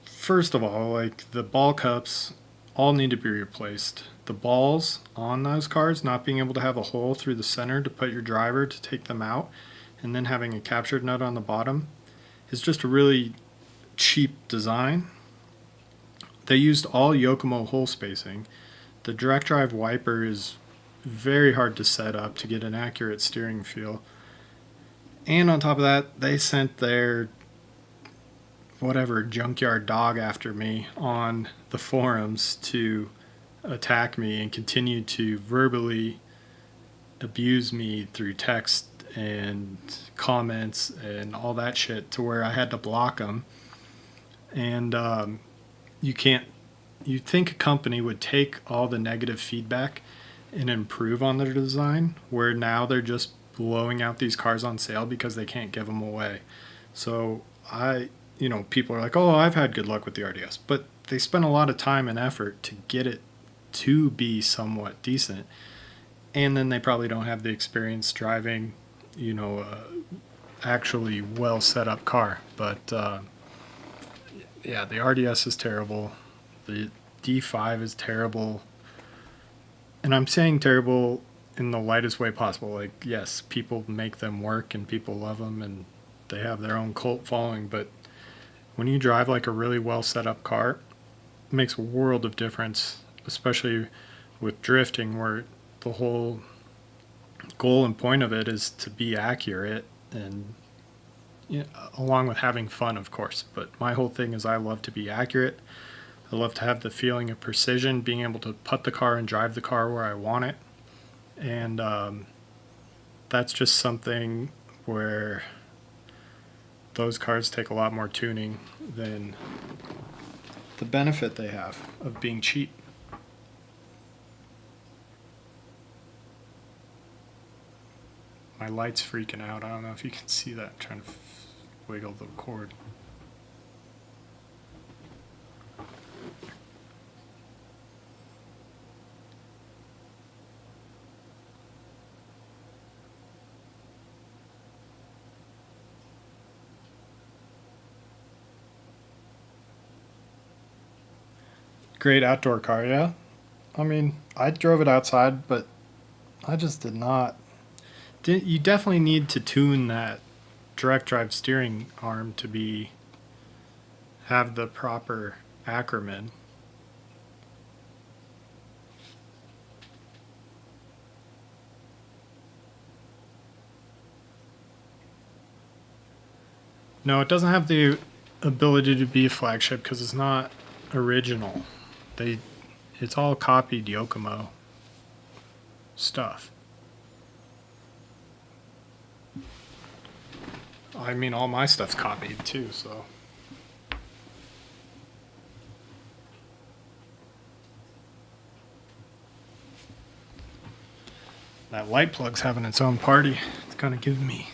First of all, like, the ball cups all need to be replaced. The balls on those cars, not being able to have a hole through the center to put your driver to take them out, and then having a captured nut on the bottom, is just a really cheap design. They used all Yokomo hole spacing. The direct drive wiper is very hard to set up to get an accurate steering feel. And on top of that, they sent their whatever junkyard dog after me on the forums to attack me and continue to verbally abuse me through text and comments and all that shit, to where I had to block them. And you'd think a company would take all the negative feedback and improve on their design, where now they're just blowing out these cars on sale because they can't give them away. So people are like, oh, I've had good luck with the RDS, but they spent a lot of time and effort to get it to be somewhat decent, and then they probably don't have the experience driving, actually well set up car. But yeah, the RDS is terrible. The D5 is terrible. And I'm saying terrible in the lightest way possible. Like, yes, people make them work and people love them and they have their own cult following, but when you drive like a really well set up car, it makes a world of difference, especially with drifting, where the whole goal and point of it is to be accurate, and along with having fun, of course. But my whole thing is I love to be accurate. I love to have the feeling of precision, being able to put the car and drive the car where I want it. And that's just something where those cars take a lot more tuning than the benefit they have of being cheap. My light's freaking out. I don't know if you can see that. I'm trying to wiggle the cord. Great outdoor car, yeah. I mean, I drove it outside, but I just did not. You definitely need to tune that direct drive steering arm to have the proper Ackerman. No, it doesn't have the ability to be a flagship because it's not original. It's all copied Yokomo stuff. I mean, all my stuff's copied too, so. That light plug's having its own party. It's kind of giving me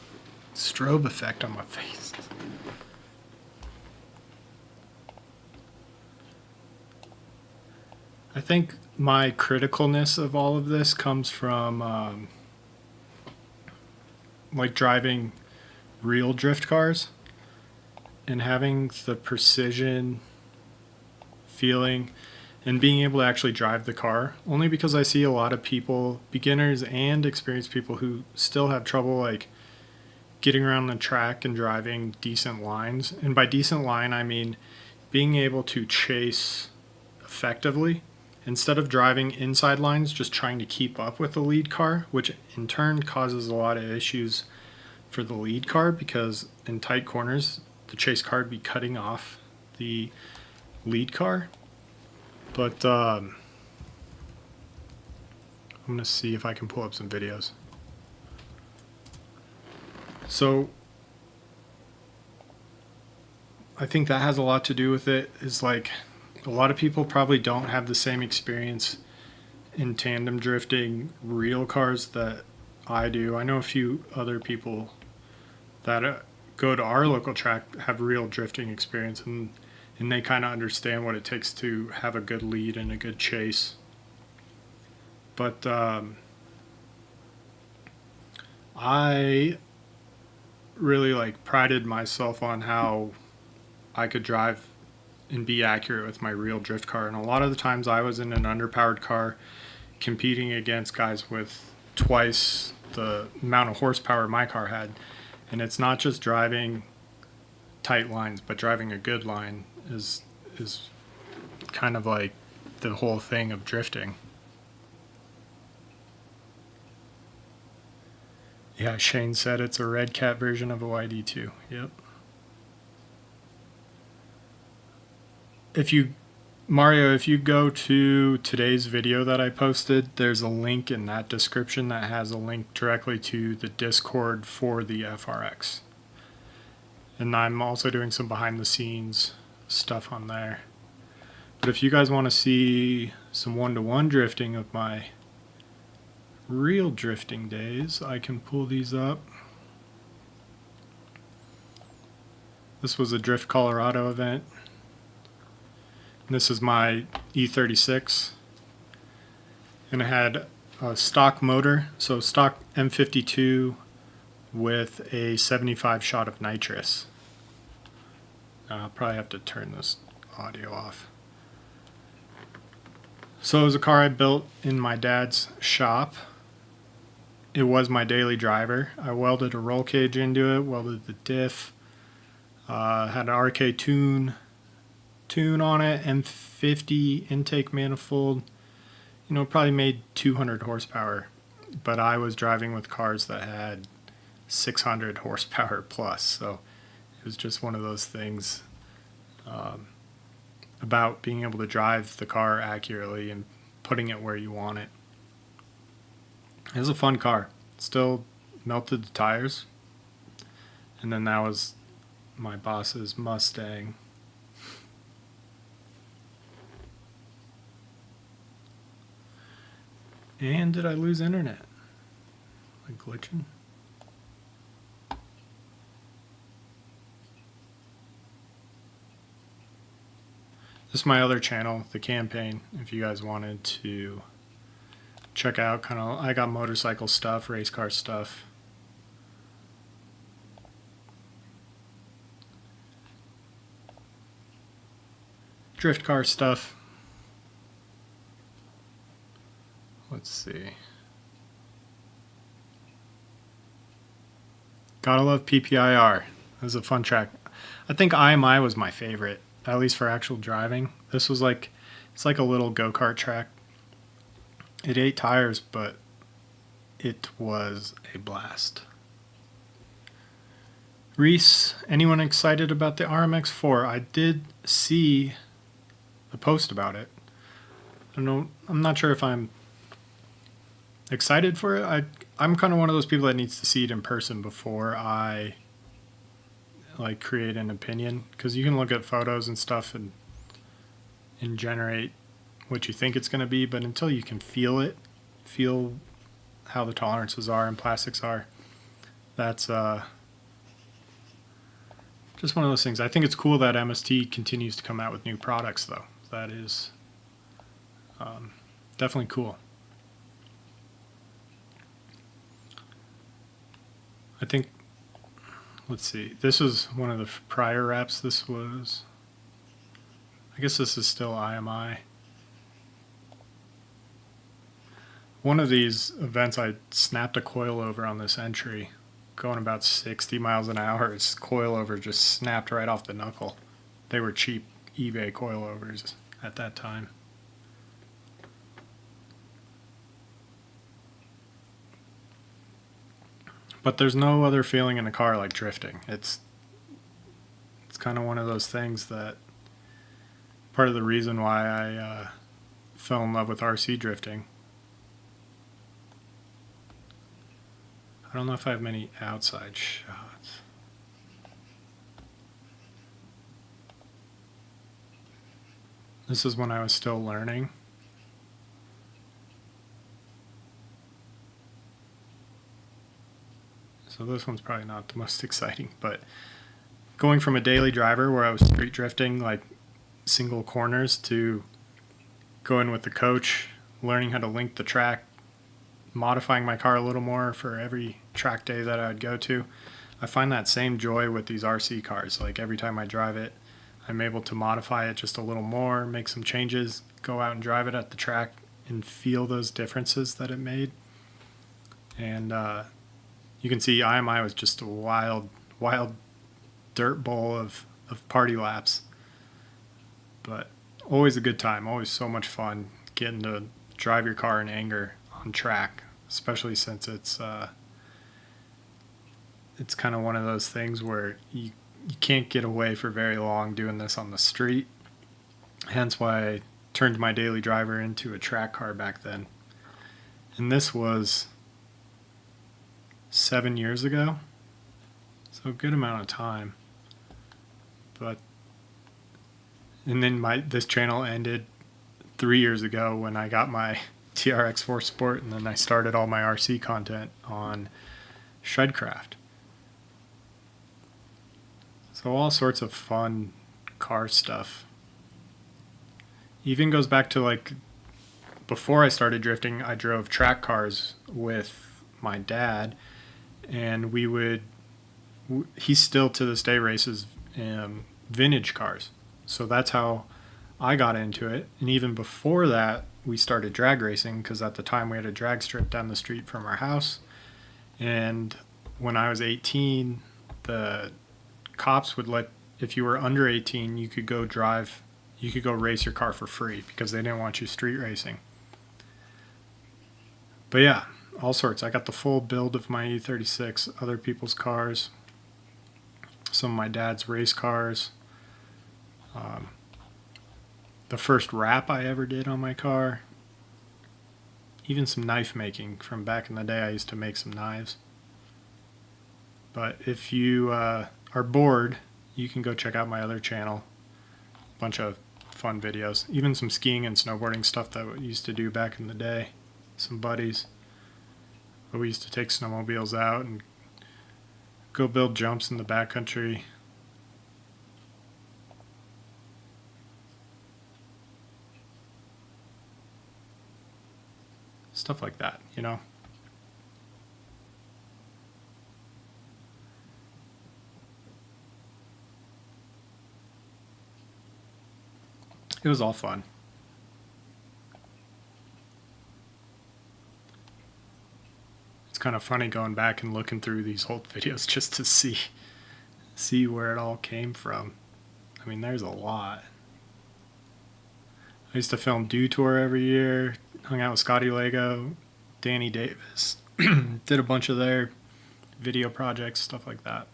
strobe effect on my face. I think my criticalness of all of this comes from like driving real drift cars and having the precision feeling and being able to actually drive the car, only because I see a lot of people, beginners and experienced people, who still have trouble like getting around the track and driving decent lines. And by decent line, I mean being able to chase effectively instead of driving inside lines, just trying to keep up with the lead car, which in turn causes a lot of issues for the lead car, because in tight corners, the chase car would be cutting off the lead car. But I'm going to see if I can pull up some videos. So I think that has a lot to do with it, is like a lot of people probably don't have the same experience in tandem drifting real cars that I do. I know a few other people that go to our local track have real drifting experience, and they kind of understand what it takes to have a good lead and a good chase. But I really like prided myself on how I could drive and be accurate with my real drift car. And a lot of the times I was in an underpowered car competing against guys with twice the amount of horsepower my car had. And it's not just driving tight lines, but driving a good line is kind of like the whole thing of drifting. Yeah, Shane said it's a Red Cat version of a YD2. Yep. Mario, if you go to today's video that I posted, there's a link in that description that has a link directly to the Discord for the FRX. And I'm also doing some behind the scenes stuff on there. But if you guys want to see some one-to-one drifting of my real drifting days, I can pull these up. This was a Drift Colorado event. This is my E36, and it had a stock motor, so stock M52 with a 75 shot of nitrous. I'll probably have to turn this audio off. So it was a car I built in my dad's shop. It was my daily driver. I welded a roll cage into it, welded the diff, had an RK tune on it, M50 intake manifold. You know, probably made 200 horsepower, but I was driving with cars that had 600 horsepower plus, so it was just one of those things. about being able to drive the car accurately and putting it where you want it. It was a fun car. Still melted the tires. And then that was my boss's Mustang. And did I lose internet? Like glitching? This is my other channel, The Campaign, if you guys wanted to check out I got motorcycle stuff, race car stuff. Drift car stuff. Let's see. Gotta love PPIR. It was a fun track. I think IMI was my favorite, at least for actual driving. This was like, it's like a little go-kart track. It ate tires, but it was a blast. Reese, anyone excited about the RMX4? I did see a post about it. I'm not sure if I'm excited for it. I'm kind of one of those people that needs to see it in person before I like create an opinion, because you can look at photos and stuff and generate what you think it's going to be, but until you can feel how the tolerances are and plastics are, that's just one of those things. I think it's cool that MST continues to come out with new products, though. That is definitely cool. I think, let's see, this was one of the prior wraps. This was, I guess this is still IMI. One of these events, I snapped a coilover on this entry, going about 60 miles an hour. Its coilover just snapped right off the knuckle. They were cheap eBay coilovers at that time. But there's no other feeling in a car like drifting. It's kind of one of those things that part of the reason why I fell in love with RC drifting. I don't know if I have many outside shots. This is when I was still learning. So this one's probably not the most exciting, but going from a daily driver where I was street drifting like single corners to going with the coach, learning how to link the track, modifying my car a little more for every track day that I'd go to. I find that same joy with these RC cars. Like every time I drive it, I'm able to modify it just a little more, make some changes, go out and drive it at the track and feel those differences that it made. And you can see IMI was just a wild dirt bowl of party laps. But always a good time, always so much fun getting to drive your car in anger on track, especially since it's kind of one of those things where you can't get away for very long doing this on the street. Hence why I turned my daily driver into a track car back then. And this was 7 years ago, so a good amount of time. And then this channel ended 3 years ago when I got my TRX4 Sport, and then I started all my RC content on Shredcraft. So all sorts of fun car stuff. Even goes back to like before I started drifting, I drove track cars with my dad, and he still to this day races vintage cars. So that's how I got into it. And even before that, we started drag racing, because at the time we had a drag strip down the street from our house. And when I was 18, the cops would if you were under 18, you could go race your car for free, because they didn't want you street racing. But yeah, all sorts. I got the full build of my E36, other people's cars, some of my dad's race cars. the first wrap I ever did on my car. Even some knife making from back in the day. I used to make some knives. But if you are bored, you can go check out my other channel. A bunch of fun videos. Even some skiing and snowboarding stuff that we used to do back in the day. Some buddies. But we used to take snowmobiles out and go build jumps in the backcountry. Stuff like that, you know. It was all fun. It's kind of funny going back and looking through these old videos just to see where it all came from. I mean, there's a lot. I used to film Dew Tour every year, hung out with Scotty Lego, Danny Davis, did a bunch of their video projects, stuff like that.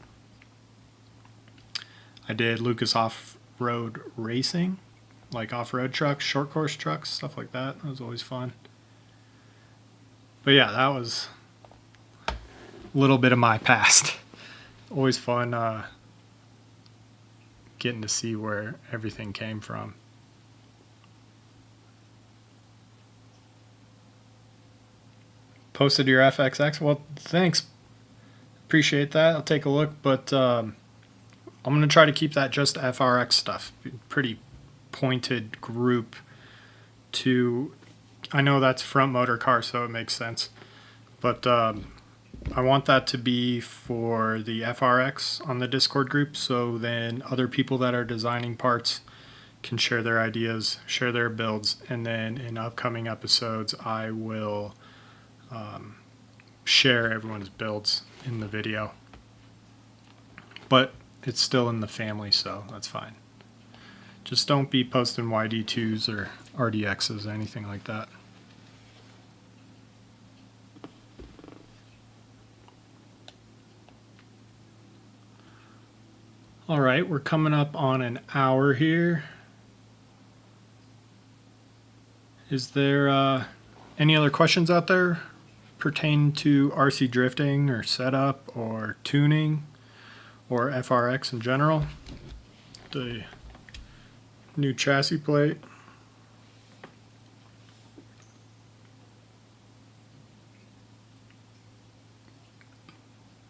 I did Lucas Off-Road Racing, like off-road trucks, short course trucks, stuff like that. That was always fun. But yeah, that was a little bit of my past. Always fun getting to see where everything came from. Posted your FXX? Well, thanks. Appreciate that. I'll take a look, but I'm going to try to keep that just FRX stuff. Pretty pointed group to, I know that's front motor car, so it makes sense. But I want that to be for the FRX on the Discord group, so then other people that are designing parts can share their ideas, share their builds, and then in upcoming episodes I will share everyone's builds in the video. But it's still in the family, so that's fine. Just don't be posting YD2s or RDXs or anything like that. All right, we're coming up on an hour here. Is there any other questions out there pertaining to RC drifting or setup or tuning or FRX in general? The new chassis plate.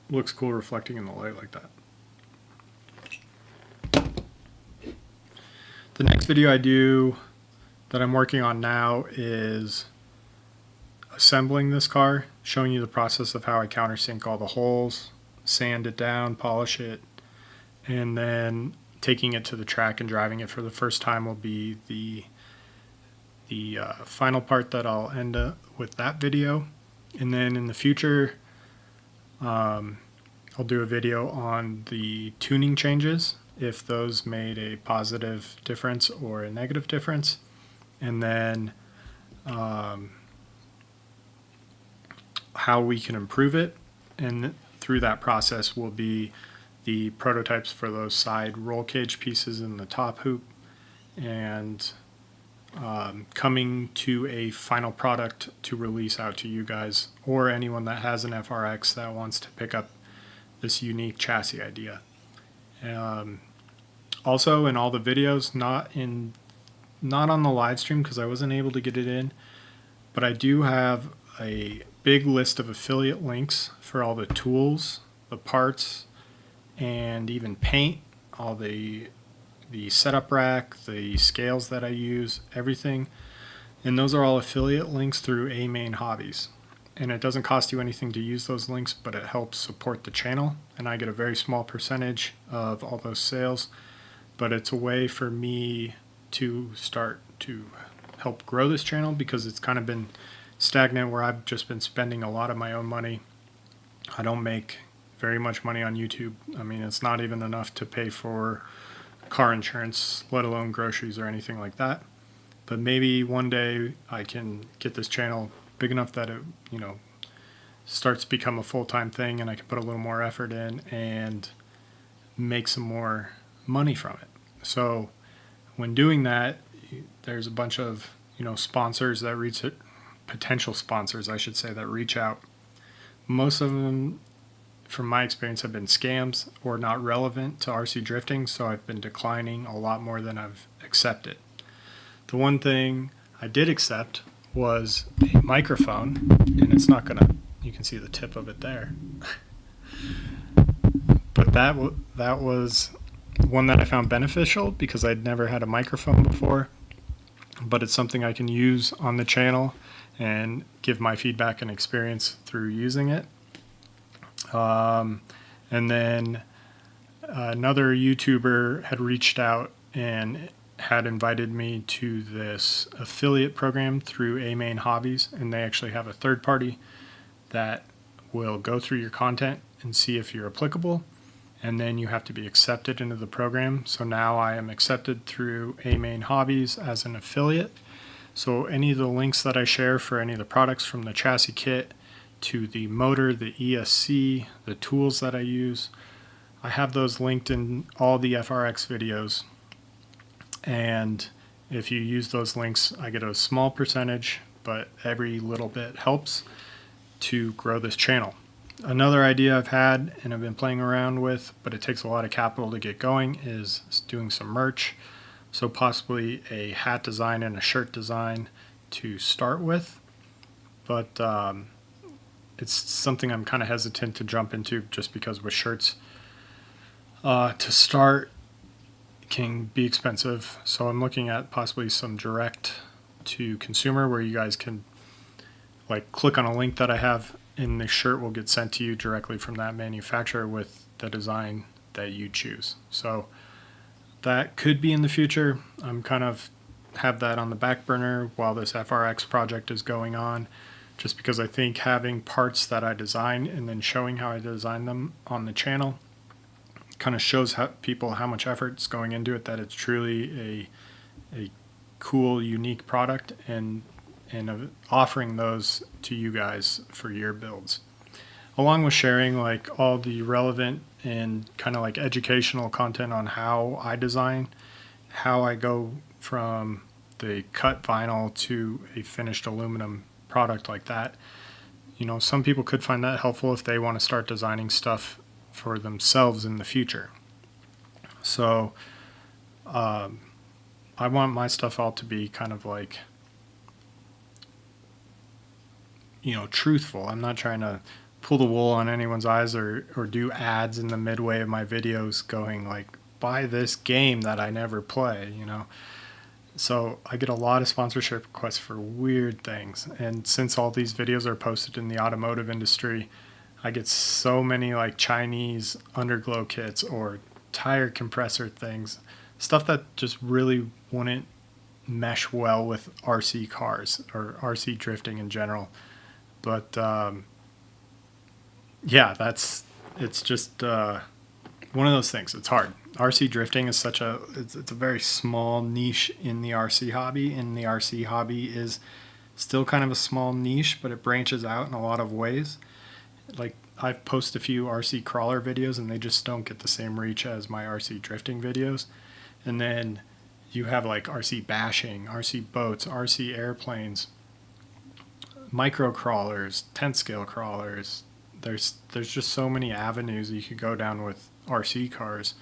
Looks cool reflecting in the light like that. The next video I do that I'm working on now is assembling this car, showing you the process of how I countersink all the holes, sand it down, polish it, and then taking it to the track and driving it for the first time will be the final part that I'll end up with that video. And then in the future, I'll do a video on the tuning changes, if those made a positive difference or a negative difference, and then how we can improve it. And through that process will be the prototypes for those side roll cage pieces in the top hoop, and coming to a final product to release out to you guys or anyone that has an FRX that wants to pick up this unique chassis idea. Also in all the videos, not on the live stream because I wasn't able to get it in, but I do have a big list of affiliate links for all the tools, the parts, and even paint, all the setup rack, the scales that I use, everything. And those are all affiliate links through A Main Hobbies. And it doesn't cost you anything to use those links, but it helps support the channel, and I get a very small percentage of all those sales. But it's a way for me to start to help grow this channel, because it's kind of been stagnant where I've just been spending a lot of my own money. I don't make very much money on YouTube. I mean, it's not even enough to pay for car insurance, let alone groceries or anything like that. But maybe one day I can get this channel big enough that it, starts to become a full-time thing, and I can put a little more effort in and make some more money from it. So when doing that, there's a bunch of, sponsors that reach it, potential sponsors, I should say, that reach out. Most of them, from my experience, have been scams or not relevant to RC drifting, so I've been declining a lot more than I've accepted. The one thing I did accept was a microphone, and it's not gonna, you can see the tip of it there. But that was one that I found beneficial because I'd never had a microphone before, but it's something I can use on the channel and give my feedback and experience through using it. And then another YouTuber had reached out and had invited me to this affiliate program through A Main Hobbies, and they actually have a third party that will go through your content and see if you're applicable, and then you have to be accepted into the program. So now I am accepted through A Main Hobbies as an affiliate. So any of the links that I share for any of the products, from the chassis kit to the motor, the ESC, the tools that I use, I have those linked in all the FRX videos. And if you use those links, I get a small percentage, but every little bit helps to grow this channel. Another idea I've had and I've been playing around with, but it takes a lot of capital to get going, is doing some merch. So possibly a hat design and a shirt design to start with. But it's something I'm kind of hesitant to jump into, just because with shirts, to start can be expensive. So I'm looking at possibly some direct to consumer, where you guys can like click on a link that I have, and the shirt will get sent to you directly from that manufacturer with the design that you choose. So that could be in the future. I'm kind of have that on the back burner while this FRX project is going on, just because I think having parts that I design and then showing how I design them on the channel kind of shows people how much effort's going into it, that it's truly a cool, unique product, and offering those to you guys for your builds, along with sharing like all the relevant and kind of like educational content on how I design, how I go from the cut vinyl to a finished aluminum product like that. Some people could find that helpful if they want to start designing stuff for themselves in the future. So I want my stuff all to be kind of like, truthful. I'm not trying to pull the wool on anyone's eyes or do ads in the midway of my videos going like, buy this game that I never play, So I get a lot of sponsorship requests for weird things. And since all these videos are posted in the automotive industry, I get so many like Chinese underglow kits or tire compressor things, stuff that just really wouldn't mesh well with RC cars or RC drifting in general. But yeah, it's just one of those things. It's hard. RC drifting is it's a very small niche in the RC hobby, and the RC hobby is still kind of a small niche, but it branches out in a lot of ways. Like, I've posted a few RC crawler videos and they just don't get the same reach as my RC drifting videos. And then you have like RC bashing, RC boats, RC airplanes, micro crawlers, 10 scale crawlers. There's just so many avenues you could go down with RC cars.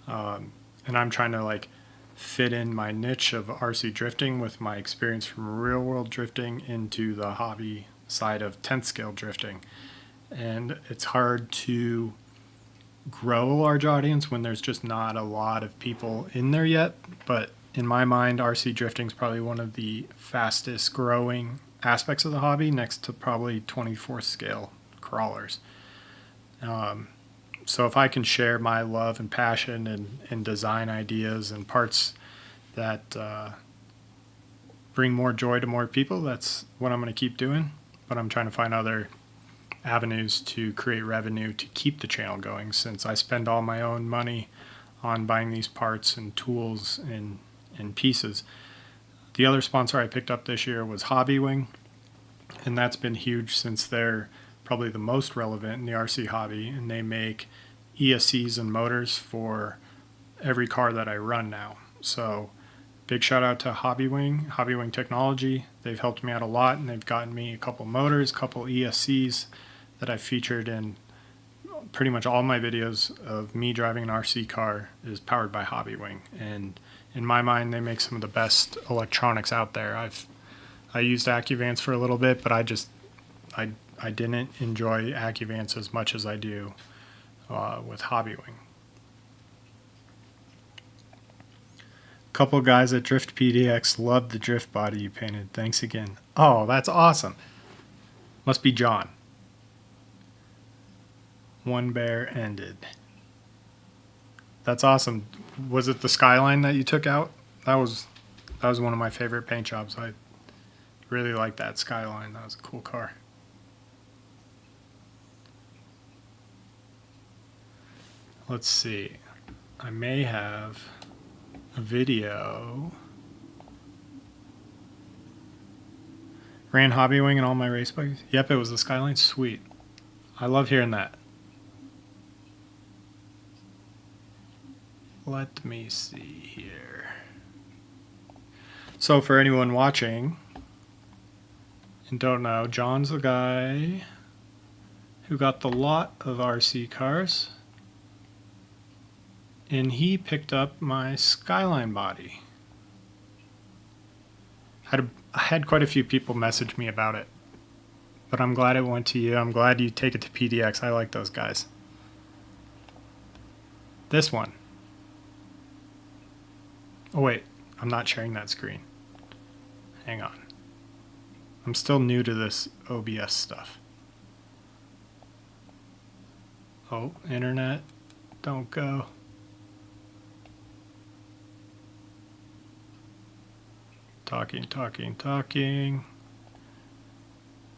And I'm trying to like fit in my niche of RC drifting with my experience from real world drifting into the hobby side of 10th scale drifting. And it's hard to grow a large audience when there's just not a lot of people in there yet. But in my mind, RC drifting is probably one of the fastest growing aspects of the hobby, next to probably 24th scale crawlers. So if I can share my love and passion and design ideas and parts that bring more joy to more people, that's what I'm going to keep doing. But I'm trying to find other avenues to create revenue to keep the channel going, since I spend all my own money on buying these parts and tools and pieces. The other sponsor I picked up this year was Hobbywing, and that's been huge since they're probably the most relevant in the RC hobby, and they make ESCs and motors for every car that I run now. So big shout out to Hobbywing Technology. They've helped me out a lot, and they've gotten me a couple motors, a couple ESCs that I've featured in pretty much all my videos of me driving an RC car is powered by Hobbywing. And in my mind, they make some of the best electronics out there. I used AccuVance for a little bit, but I didn't enjoy AccuVance as much as I do with Hobbywing. Couple guys at Drift PDX loved the drift body you painted. Thanks again. Oh, that's awesome. Must be John. One bear ended. That's awesome. Was it the Skyline that you took out? That was one of my favorite paint jobs. I really like that Skyline. That was a cool car. Let's see. I may have a video. Ran Hobbywing in all my race bikes. Yep, it was the Skyline. Sweet. I love hearing that. Let me see here. So for anyone watching and don't know, John's the guy who got the lot of RC cars, and he picked up my Skyline body. I had quite a few people message me about it, but I'm glad it went to you. I'm glad you take it to PDX. I like those guys. This one. Oh wait, I'm not sharing that screen. Hang on. I'm still new to this OBS stuff. Oh, internet, don't go. Talking.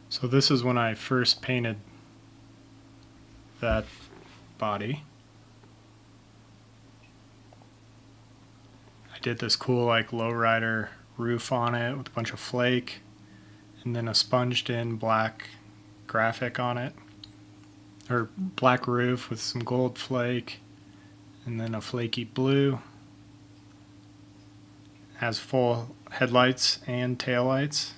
So this is when I first painted that body. I did this cool like lowrider roof on it with a bunch of flake, and then a sponged in black graphic on it, or black roof with some gold flake, and then a flaky blue. Has full headlights and taillights.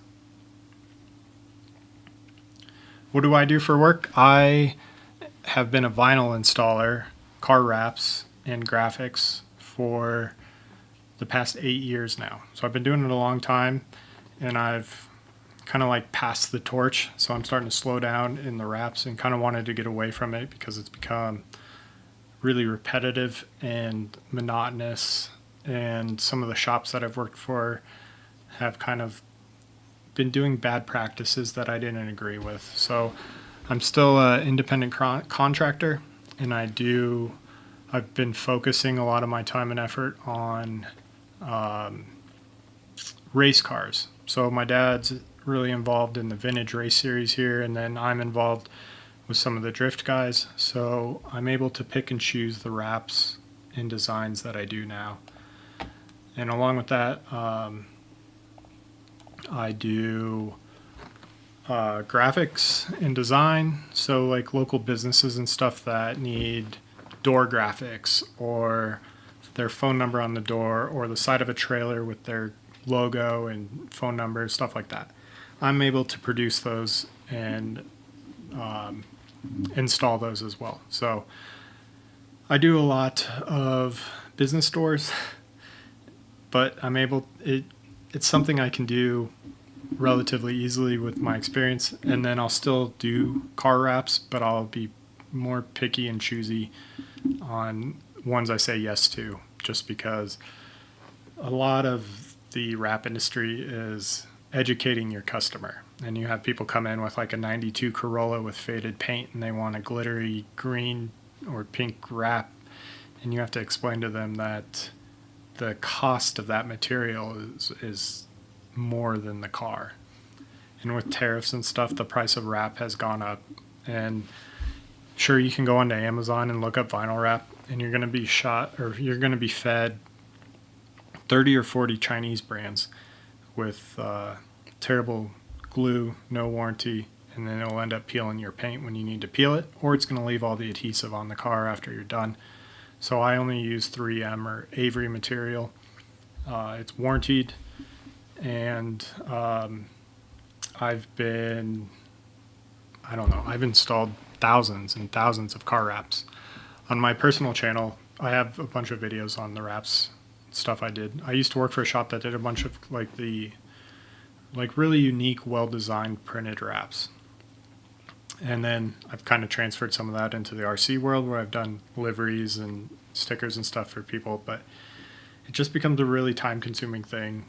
What do I do for work? I have been a vinyl installer, car wraps, and graphics for the past 8 years now. So I've been doing it a long time, and I've kind of like passed the torch. So I'm starting to slow down in the wraps and kind of wanted to get away from it because it's become really repetitive and monotonous. And some of the shops that I've worked for have kind of been doing bad practices that I didn't agree with. So I'm still an independent contractor, and I've been focusing a lot of my time and effort on race cars. So my dad's really involved in the vintage race series here, and then I'm involved with some of the drift guys. So I'm able to pick and choose the wraps and designs that I do now. And along with that, I do graphics and design. So like local businesses and stuff that need door graphics or their phone number on the door or the side of a trailer with their logo and phone number, stuff like that. I'm able to produce those and install those as well. So I do a lot of business stores, but it's something I can do relatively easily with my experience. And then I'll still do car wraps, but I'll be more picky and choosy on ones I say yes to, just because a lot of the wrap industry is educating your customer. And you have people come in with like a 92 Corolla with faded paint and they want a glittery green or pink wrap. And you have to explain to them that the cost of that material is more than the car. And with tariffs and stuff, the price of wrap has gone up. And sure, you can go onto Amazon and look up vinyl wrap, and you're going to be you're going to be fed 30 or 40 Chinese brands with terrible glue, no warranty, and then it'll end up peeling your paint when you need to peel it, or it's going to leave all the adhesive on the car after you're done. So I only use 3M or Avery material. It's warranted, and I've installed thousands and thousands of car wraps. On my personal channel, I have a bunch of videos on the wraps stuff I did. I used to work for a shop that did a bunch of really unique, well-designed printed wraps. And then I've kind of transferred some of that into the RC world, where I've done liveries and stickers and stuff for people, but it just becomes a really time-consuming thing,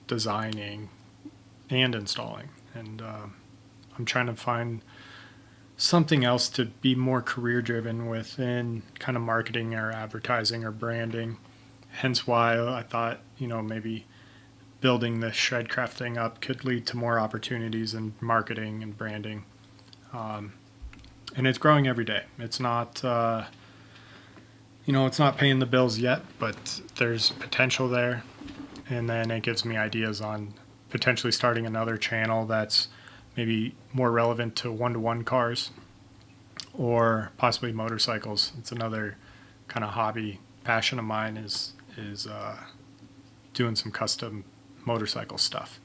designing and installing. And I'm trying to find something else to be more career-driven within kind of marketing or advertising or branding. Hence why I thought, maybe building the Shredcraft thing up could lead to more opportunities in marketing and branding. And it's growing every day. It's not, it's not paying the bills yet, but there's potential there. And then it gives me ideas on potentially starting another channel that's maybe more relevant to one-to-one cars or possibly motorcycles. It's another kind of hobby passion of mine is doing some custom motorcycle stuff.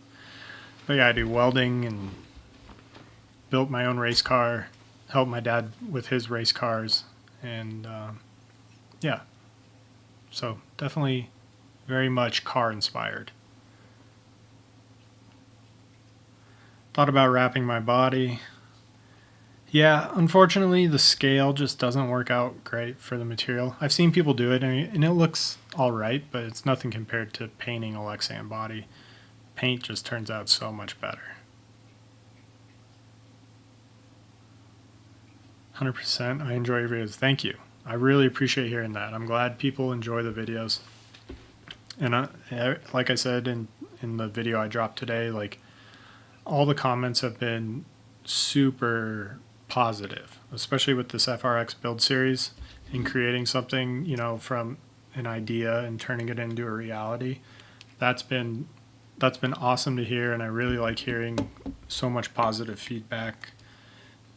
But yeah, I do welding and built my own race car, helped my dad with his race cars, and yeah, so definitely very much car inspired. Thought about wrapping my body. Yeah, unfortunately the scale just doesn't work out great for the material. I've seen people do it and it looks alright, but it's nothing compared to painting a Lexan body. Paint just turns out so much better. 100%. I enjoy your videos. Thank you. I really appreciate hearing that. I'm glad people enjoy the videos. And like I said in the video I dropped today, all the comments have been super positive, especially with this FRX build series and creating something, from an idea and turning it into a reality. That's been awesome to hear, and I really like hearing so much positive feedback.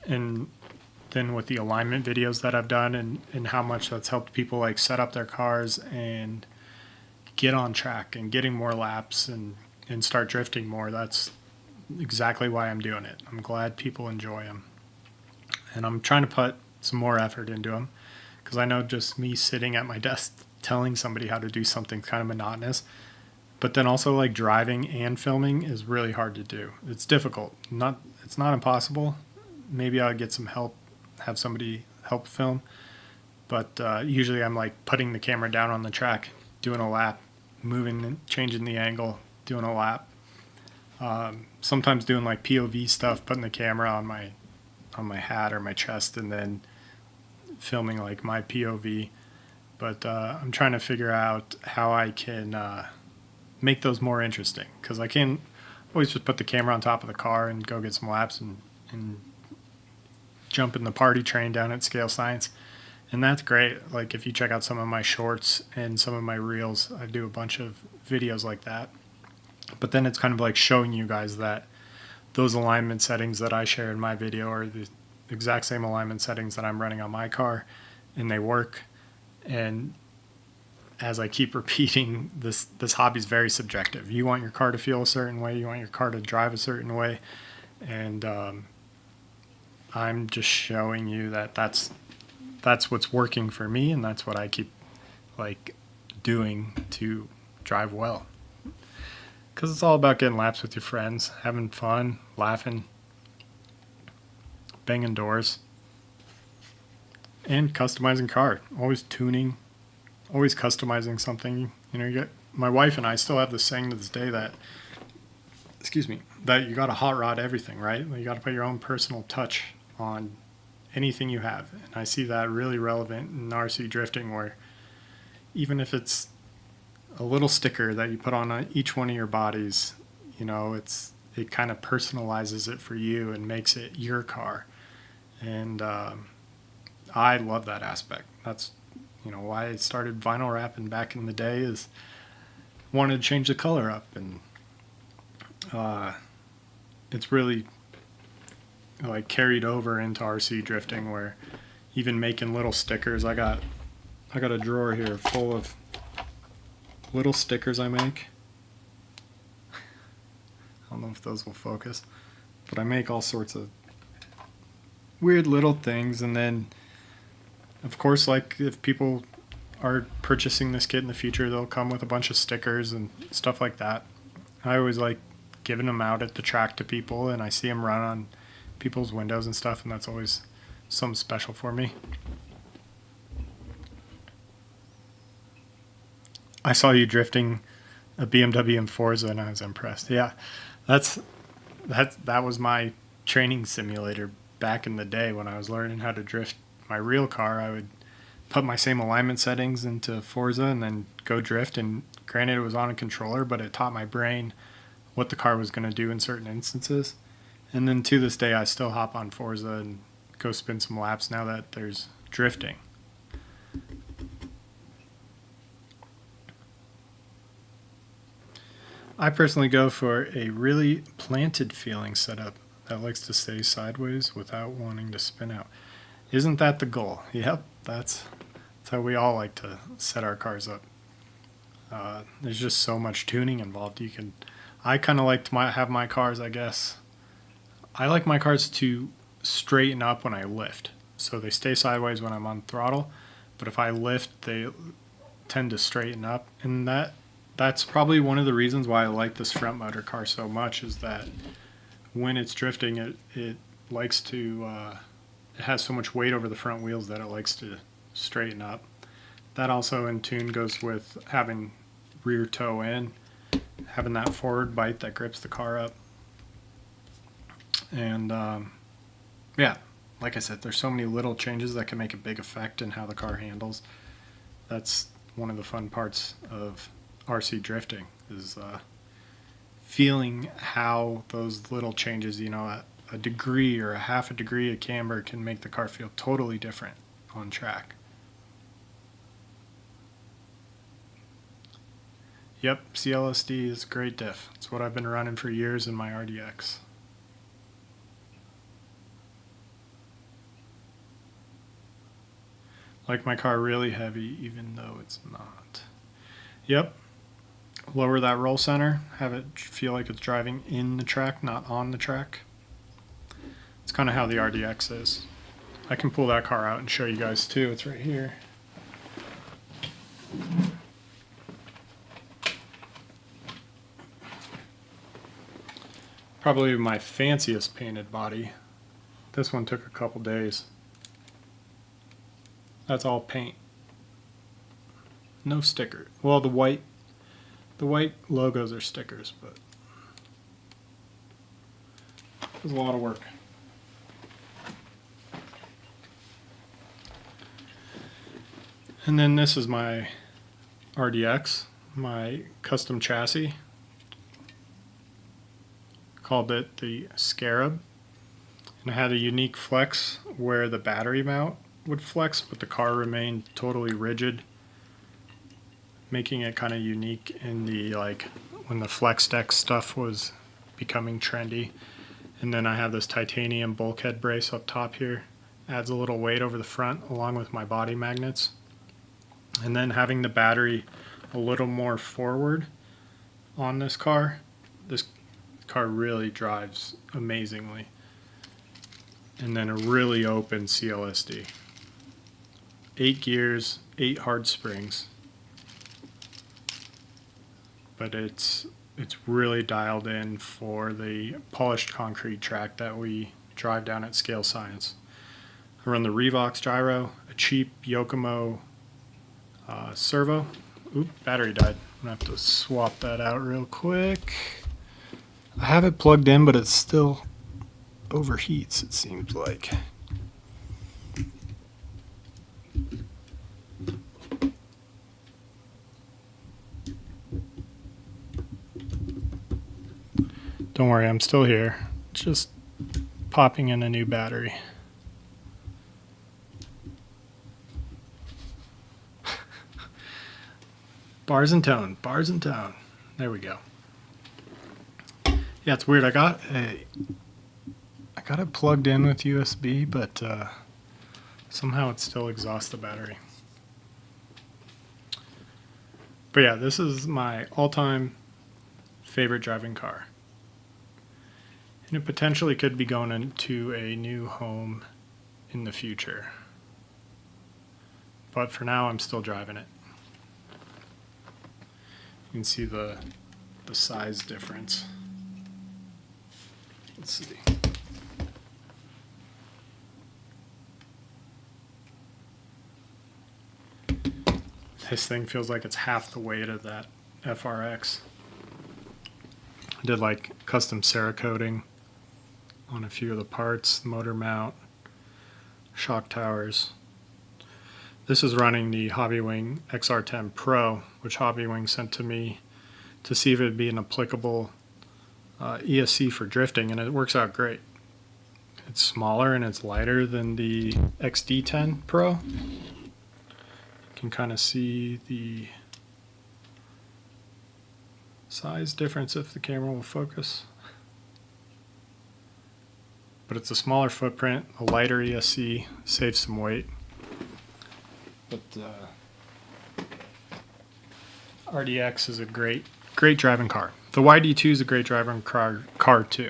And then with the alignment videos that I've done and how much that's helped people set up their cars and get on track and getting more laps and start drifting more. That's exactly why I'm doing it. I'm glad people enjoy them. And I'm trying to put some more effort into them, because I know just me sitting at my desk telling somebody how to do something kind of monotonous. But then also driving and filming is really hard to do. It's difficult. It's not impossible. Maybe I'll get some help, have somebody help film. But usually I'm putting the camera down on the track, doing a lap, moving, changing the angle, doing a lap. Sometimes doing POV stuff, putting the camera on my hat or my chest and then filming my POV. But I'm trying to figure out how I can make those more interesting, because I can't always just put the camera on top of the car and go get some laps and jump in the party train down at Scale Science. And that's great. If you check out some of my shorts and some of my reels, I do a bunch of videos like that. But then it's kind of showing you guys that those alignment settings that I share in my video are the exact same alignment settings that I'm running on my car, and they work. And as I keep repeating, this hobby is very subjective. You want your car to feel a certain way, you want your car to drive a certain way, and I'm just showing you that that's what's working for me, and that's what I keep doing to drive well. Because it's all about getting laps with your friends, having fun, laughing, banging doors, and customizing car. Always tuning, always customizing something. You get, my wife and I still have this saying to this day that, that you got to hot rod everything, right? You got to put your own personal touch on anything you have. And I see that really relevant in RC drifting, where even if it's a little sticker that you put on each one of your bodies, it kind of personalizes it for you and makes it your car. And I love that aspect. That's why I started vinyl wrapping back in the day, is wanted to change the color up, and it's really carried over into RC drifting, where even making little stickers, I got a drawer here full of little stickers I make. I don't know if those will focus, but I make all sorts of weird little things. And then, of course, like if people are purchasing this kit in the future, they'll come with a bunch of stickers and stuff like that. I always like giving them out at the track to people, and I see them run on people's windows and stuff, and that's always something special for me. I saw you drifting a BMW in Forza and I was impressed. Yeah, that was my training simulator back in the day when I was learning how to drift my real car. I would put my same alignment settings into Forza and then go drift, and granted it was on a controller, but it taught my brain what the car was going to do in certain instances. And then to this day I still hop on Forza and go spin some laps now that there's drifting. I personally go for a really planted feeling setup that likes to stay sideways without wanting to spin out. Isn't that the goal? Yep, that's how we all like to set our cars up. There's just so much tuning involved. I kind of like to have my cars, I guess. I like my cars to straighten up when I lift. So they stay sideways when I'm on throttle, but if I lift, they tend to straighten up. And that's probably one of the reasons why I like this front motor car so much, is that when it's drifting, it likes to, it has so much weight over the front wheels that it likes to straighten up. That also in tune goes with having rear toe in, having that forward bite that grips the car up. And yeah, like I said, there's so many little changes that can make a big effect in how the car handles. That's one of the fun parts of RC drifting, is feeling how those little changes, a degree or a half a degree of camber can make the car feel totally different on track. Yep, CLSD is a great diff. It's what I've been running for years in my RDX. Like my car really heavy, even though it's not. Yep. Lower that roll center, have it feel like it's driving in the track, not on the track. It's kind of how the RDX is. I can pull that car out and show you guys too. It's right here. Probably my fanciest painted body. This one took a couple days. That's all paint. No sticker. Well, the white logos are stickers, but it was a lot of work. And then this is my RDX, my custom chassis. Called it the Scarab. And it had a unique flex where the battery mount would flex, but the car remained totally rigid, making it kind of unique in the, when the flex deck stuff was becoming trendy. And then I have this titanium bulkhead brace up top here. Adds a little weight over the front along with my body magnets. And then having the battery a little more forward on this car really drives amazingly. And then a really open CLSD. 8 gears, 8 hard springs. But it's really dialed in for the polished concrete track that we drive down at Scale Science. I run the Revox gyro, a cheap Yokomo servo. Oop, battery died. I'm gonna have to swap that out real quick. I have it plugged in, but it still overheats, it seems like. Don't worry, I'm still here. Just popping in a new battery. Bars and tone, bars and tone. There we go. Yeah, it's weird. I got it plugged in with USB, but somehow it still exhausts the battery. But yeah, this is my all-time favorite driving car. And it potentially could be going into a new home in the future. But for now, I'm still driving it. You can see the size difference. Let's see. This thing feels like it's half the weight of that FRX. I did like custom Cerakoting on a few of the parts, motor mount, shock towers. This is running the Hobbywing XR10 Pro, which Hobbywing sent to me to see if it would be an applicable ESC for drifting, and it works out great. It's smaller and it's lighter than the XD10 Pro. You can kind of see the size difference if the camera will focus. But it's a smaller footprint, a lighter ESC, saves some weight. But RDX is a great driving car. The YD2 is a great driving car too.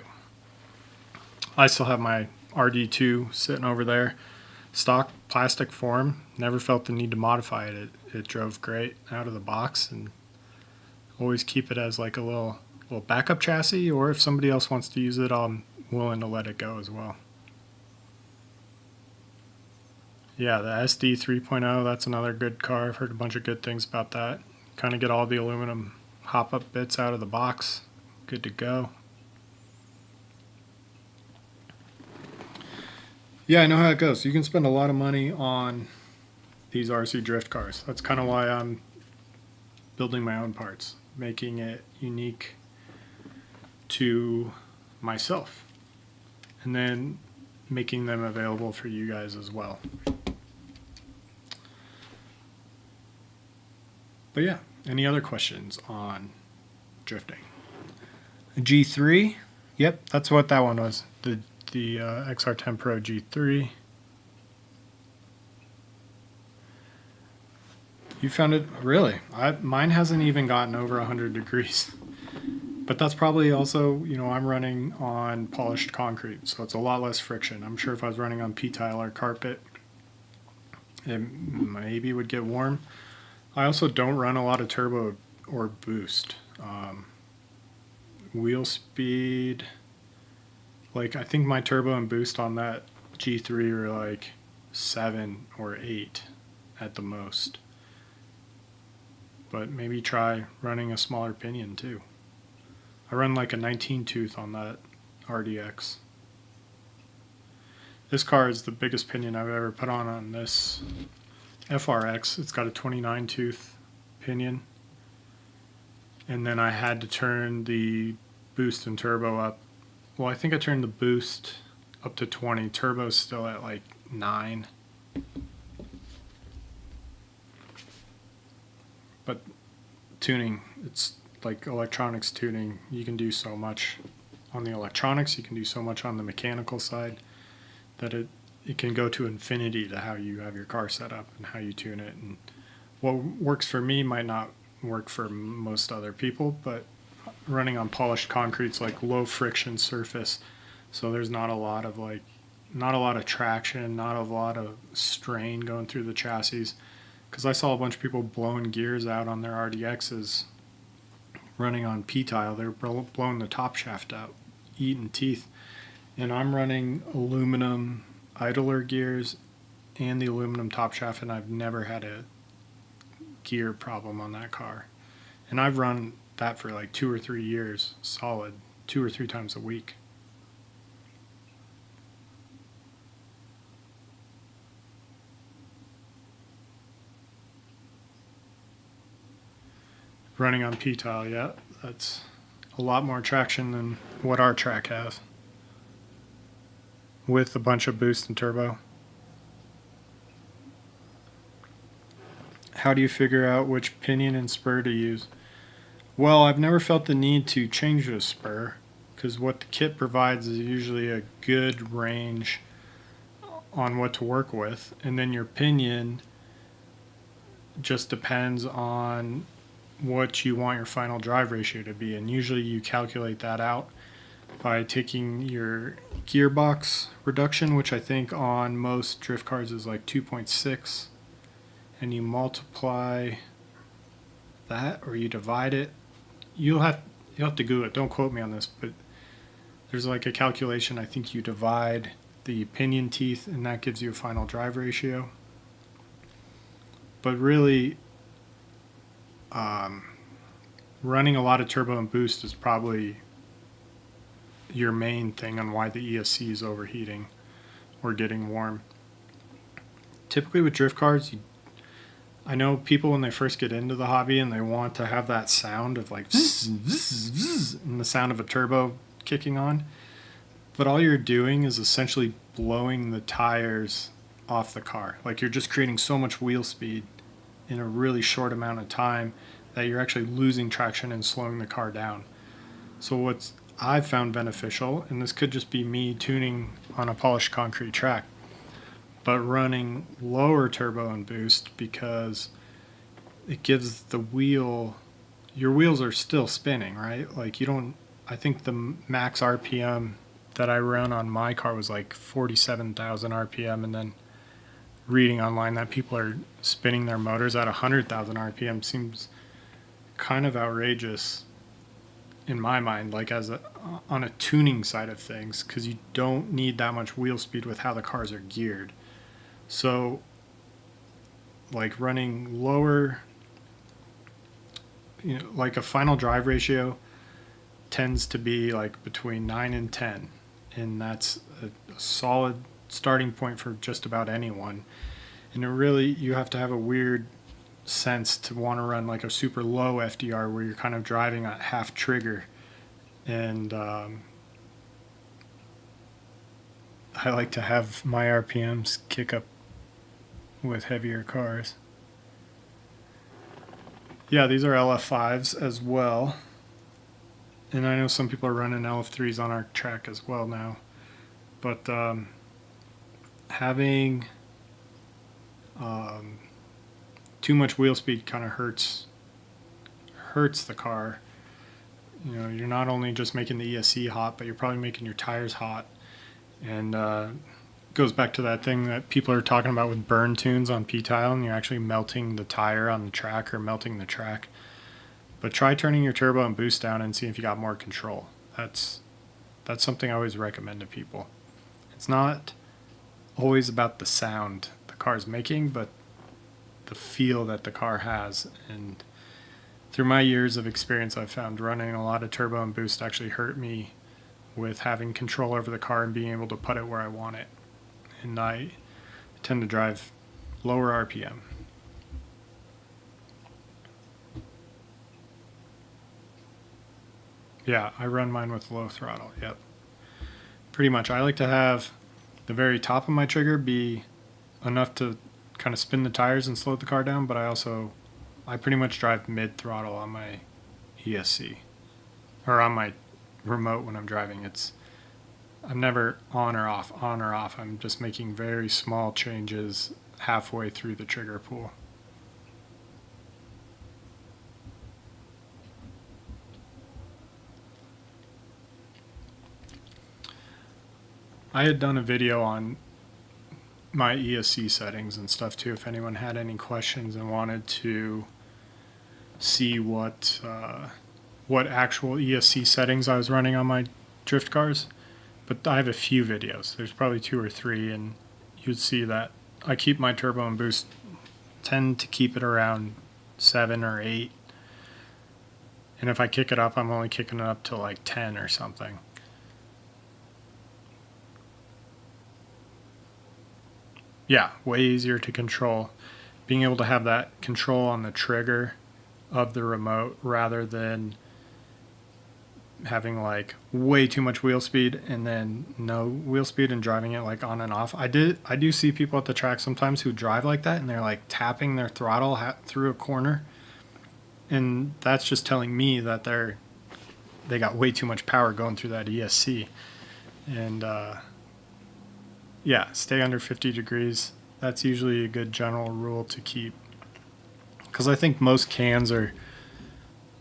I still have my RD2 sitting over there. Stock plastic form, never felt the need to modify it. It drove great out of the box, and always keep it as like a little backup chassis, or if somebody else wants to use it, I'm willing to let it go as well. Yeah, the SD 3.0, that's another good car. I've heard a bunch of good things about that. Kind of get all the aluminum hop-up bits out of the box. Good to go. Yeah, I know how it goes. You can spend a lot of money on these RC drift cars. That's kind of why I'm building my own parts, making it unique to myself, and then making them available for you guys as well. But yeah, any other questions on drifting? G3, yep, that's what that one was. The XR10 Pro G3. You found it? Really? Mine hasn't even gotten over 100 degrees. But that's probably also, I'm running on polished concrete, so it's a lot less friction. I'm sure if I was running on P-tile or carpet, it maybe would get warm. I also don't run a lot of turbo or boost. Wheel speed, like I think my turbo and boost on that G3 are like 7 or 8 at the most. But maybe try running a smaller pinion too. I run like a 19 tooth on that RDX. This car is the biggest pinion I've ever put on this FRX. It's got a 29 tooth pinion. And then I had to turn the boost and turbo up. Well, I think I turned the boost up to 20. Turbo's still at like 9. But tuning, it's like electronics tuning. You can do so much on the electronics. You can do so much on the mechanical side that it can go to infinity to how you have your car set up and how you tune it. And what works for me might not work for most other people, but running on polished concrete's like low friction surface, so there's not a lot of traction, not a lot of strain going through the chassis. Because I saw a bunch of people blowing gears out on their RDXs running on P-tile. They're blowing the top shaft out, eating teeth. And I'm running aluminum idler gears and the aluminum top shaft, and I've never had a gear problem on that car. And I've run that for like 2 or 3 years solid, 2 or 3 times a week. Running on P-tile, yeah, that's a lot more traction than what our track has, with a bunch of boost and turbo. How do you figure out which pinion and spur to use? Well, I've never felt the need to change the spur, because what the kit provides is usually a good range on what to work with, and then your pinion just depends on what you want your final drive ratio to be. And usually you calculate that out by taking your gearbox reduction, which I think on most drift cars is like 2.6, and you multiply that, or you divide it. You'll have to Google it. Don't quote me on this, but there's like a calculation. I think you divide the pinion teeth, and that gives you a final drive ratio. But really, running a lot of turbo and boost is probably your main thing on why the ESC is overheating or getting warm. Typically with drift cars, I know people when they first get into the hobby and they want to have that sound of like and the sound of a turbo kicking on, but all you're doing is essentially blowing the tires off the car. Like you're just creating so much wheel speed in a really short amount of time that you're actually losing traction and slowing the car down. So what's I've found beneficial, and this could just be me tuning on a polished concrete track, but running lower turbo and boost, because it gives the wheel, your wheels are still spinning, right? Like you don't, I think the max RPM that I run on my car was like 47,000 RPM, and then reading online that people are spinning their motors at 100,000 RPM seems kind of outrageous in my mind, like on a tuning side of things, because you don't need that much wheel speed with how the cars are geared. So like running lower, like a final drive ratio tends to be like between 9 and 10, and that's a solid starting point for just about anyone. And it really, you have to have a weird sense to want to run like a super low FDR where you're kind of driving at half trigger. And I like to have my RPMs kick up with heavier cars. Yeah, these are LF5s as well. And I know some people are running LF3s on our track as well now. But having too much wheel speed kind of hurts the car. You're not only just making the ESC hot, but you're probably making your tires hot. And goes back to that thing that people are talking about with burn tunes on P-tile, and you're actually melting the tire on the track or melting the track. But try turning your turbo and boost down and see if you got more control. That's something I always recommend to people. It's not always about the sound the car's making, but the feel that the car has. And through my years of experience, I've found running a lot of turbo and boost actually hurt me with having control over the car and being able to put it where I want it. And I tend to drive lower RPM. Yeah, I run mine with low throttle, yep. Pretty much. I like to have the very top of my trigger be enough to kind of spin the tires and slow the car down, but I pretty much drive mid throttle on my ESC, or on my remote when I'm driving. I'm never on or off. I'm just making very small changes halfway through the trigger pull. I had done a video on my ESC settings and stuff too, if anyone had any questions and wanted to see what actual ESC settings I was running on my drift cars. But I have a few videos. There's probably 2 or 3, and you'd see that I keep my turbo and boost, tend to keep it around 7 or 8. And if I kick it up, I'm only kicking it up to like 10 or something. Yeah, way easier to control. Being able to have that control on the trigger of the remote rather than having like way too much wheel speed and then no wheel speed and driving it like on and off. I do see people at the track sometimes who drive like that, and they're like tapping their throttle through a corner, and that's just telling me that they got way too much power going through that ESC. And yeah, stay under 50 degrees. That's usually a good general rule to keep, because I think most cans are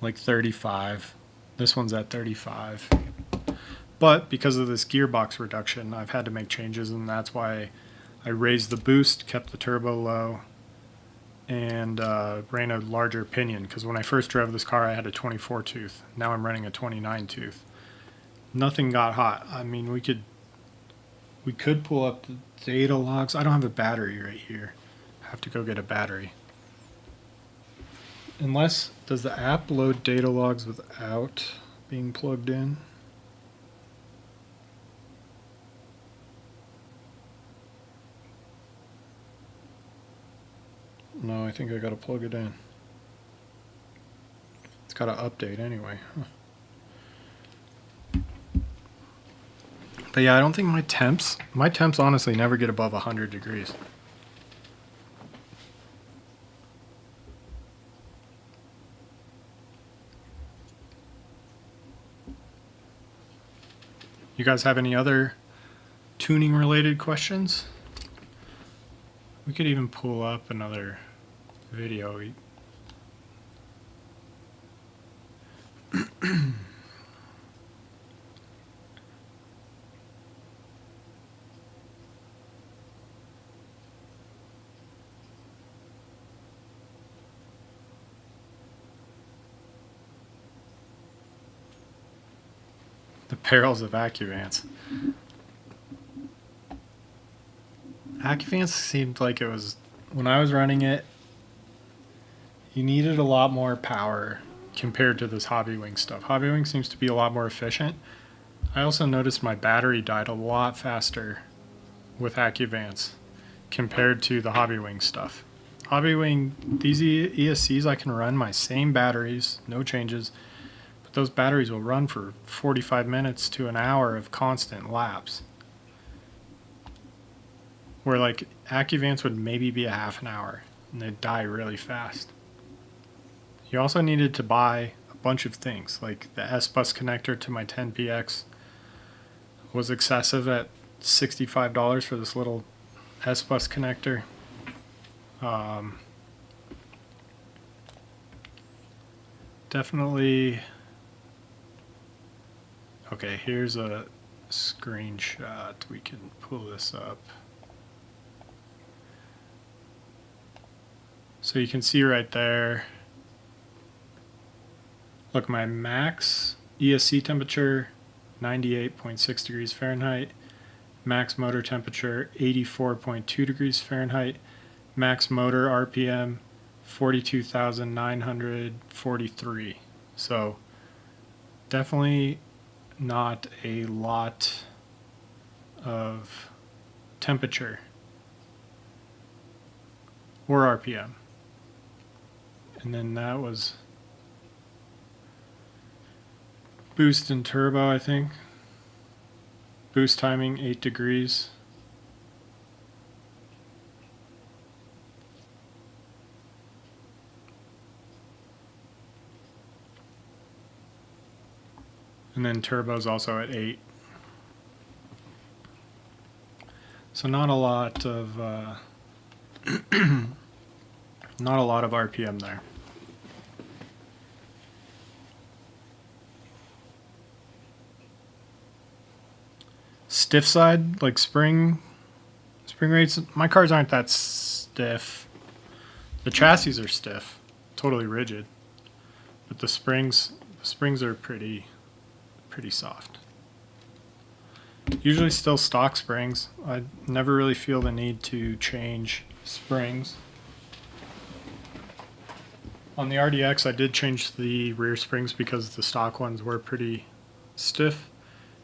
like 35. This one's at 35. But because of this gearbox reduction, I've had to make changes, and that's why I raised the boost, kept the turbo low, and ran a larger pinion. Because when I first drove this car, I had a 24 tooth. Now I'm running a 29 tooth. Nothing got hot. I mean, we could pull up the data logs. I don't have a battery right here. I have to go get a battery. Unless, does the app load data logs without being plugged in? No, I think I gotta plug it in. It's gotta update anyway. Huh. But yeah, I don't think my temps honestly never get above 100 degrees. You guys have any other tuning related questions? We could even pull up another video. The perils of AccuVance. AccuVance seemed like it was, when I was running it, you needed a lot more power compared to this Hobbywing stuff. Hobbywing seems to be a lot more efficient. I also noticed my battery died a lot faster with AccuVance compared to the Hobbywing stuff. Hobbywing, these ESCs, I can run my same batteries, no changes, but those batteries will run for 45 minutes to an hour of constant laps. Where like AccuVance would maybe be a half an hour and they'd die really fast. You also needed to buy a bunch of things, like the S-Bus connector to my 10PX was excessive at $65 for this little S-Bus connector. Definitely. Okay, here's a screenshot. We can pull this up. So you can see right there. Look, my max ESC temperature, 98.6 degrees Fahrenheit. Max motor temperature, 84.2 degrees Fahrenheit. Max motor RPM, 42,943. So definitely not a lot of temperature or RPM. And then that was boost and turbo, I think. Boost timing, 8 degrees. And then turbo's also at 8. So not a lot of not a lot of RPM there. Stiff side, like spring rates, my cars aren't that stiff. The chassis are stiff, totally rigid, but the springs are pretty soft. Usually still stock springs. I never really feel the need to change springs. On the RDX, I did change the rear springs because the stock ones were pretty stiff.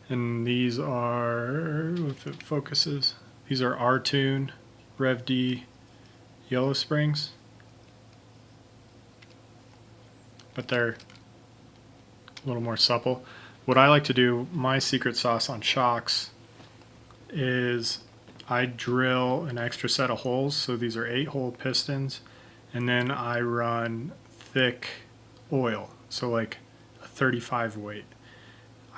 And these are, if it focuses, these are R-Tune Rev D yellow springs. But they're a little more supple. What I like to do, my secret sauce on shocks, is I drill an extra set of holes. So these are 8-hole pistons. And then I run thick oil, so like a 35 weight.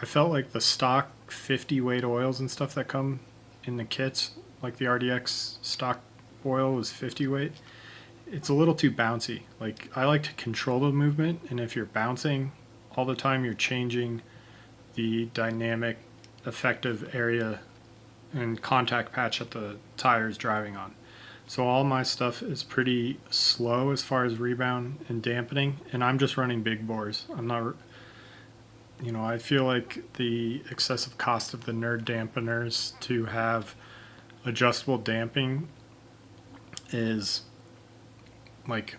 I felt like the stock 50 weight oils and stuff that come in the kits, like the RDX stock oil was 50 weight. it's a little too bouncy. Like, I like to control the movement, and if you're bouncing all the time, you're changing the dynamic effective area and contact patch that the tire is driving on. So all my stuff is pretty slow as far as rebound and dampening, and I'm just running big bores. I'm not, I feel like the excessive cost of the nerd dampeners to have adjustable damping is like,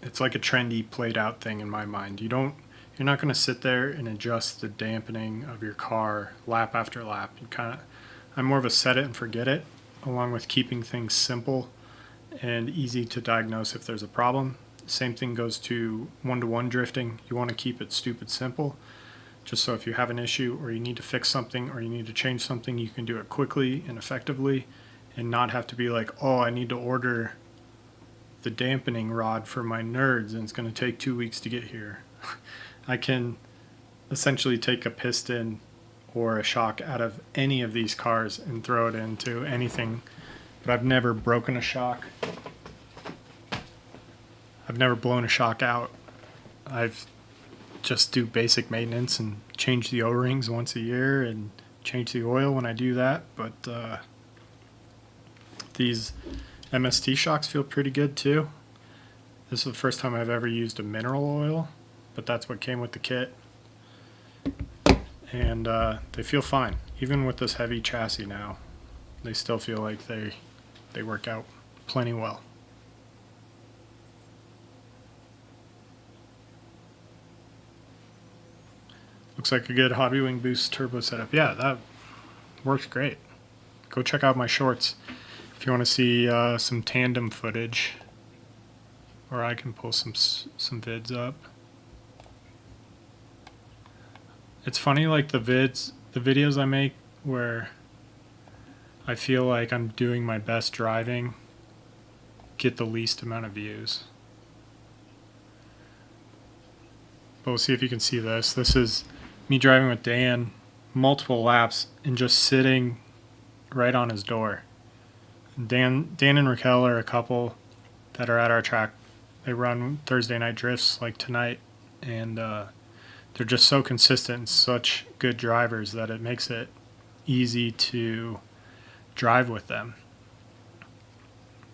it's like a trendy played out thing in my mind. You're not going to sit there and adjust the dampening of your car lap after lap. I'm more of a set it and forget it, along with keeping things simple and easy to diagnose if there's a problem. Same thing goes to one-to-one drifting. You want to keep it stupid simple, just so if you have an issue or you need to fix something or you need to change something, you can do it quickly and effectively and not have to be like, oh, I need to order the dampening rod for my nerds and it's going to take 2 weeks to get here. I can essentially take a piston or a shock out of any of these cars and throw it into anything, but I've never broken a shock. I've never blown a shock out. I've just do basic maintenance and change the O-rings once a year and change the oil when I do that, but these MST shocks feel pretty good too. This is the first time I've ever used a mineral oil, but that's what came with the kit. And they feel fine. Even with this heavy chassis now, they still feel like they work out plenty well. Looks like a good Hobby Wing Boost turbo setup. Yeah, that works great. Go check out my shorts if you want to see some tandem footage, or I can pull some vids up. It's funny, like the videos I make where I feel like I'm doing my best driving get the least amount of views. But we'll see if you can see this. This is me driving with Dan multiple laps and just sitting right on his door. Dan and Raquel are a couple that are at our track. They run Thursday night drifts like tonight, and they're just so consistent and such good drivers that it makes it easy to drive with them.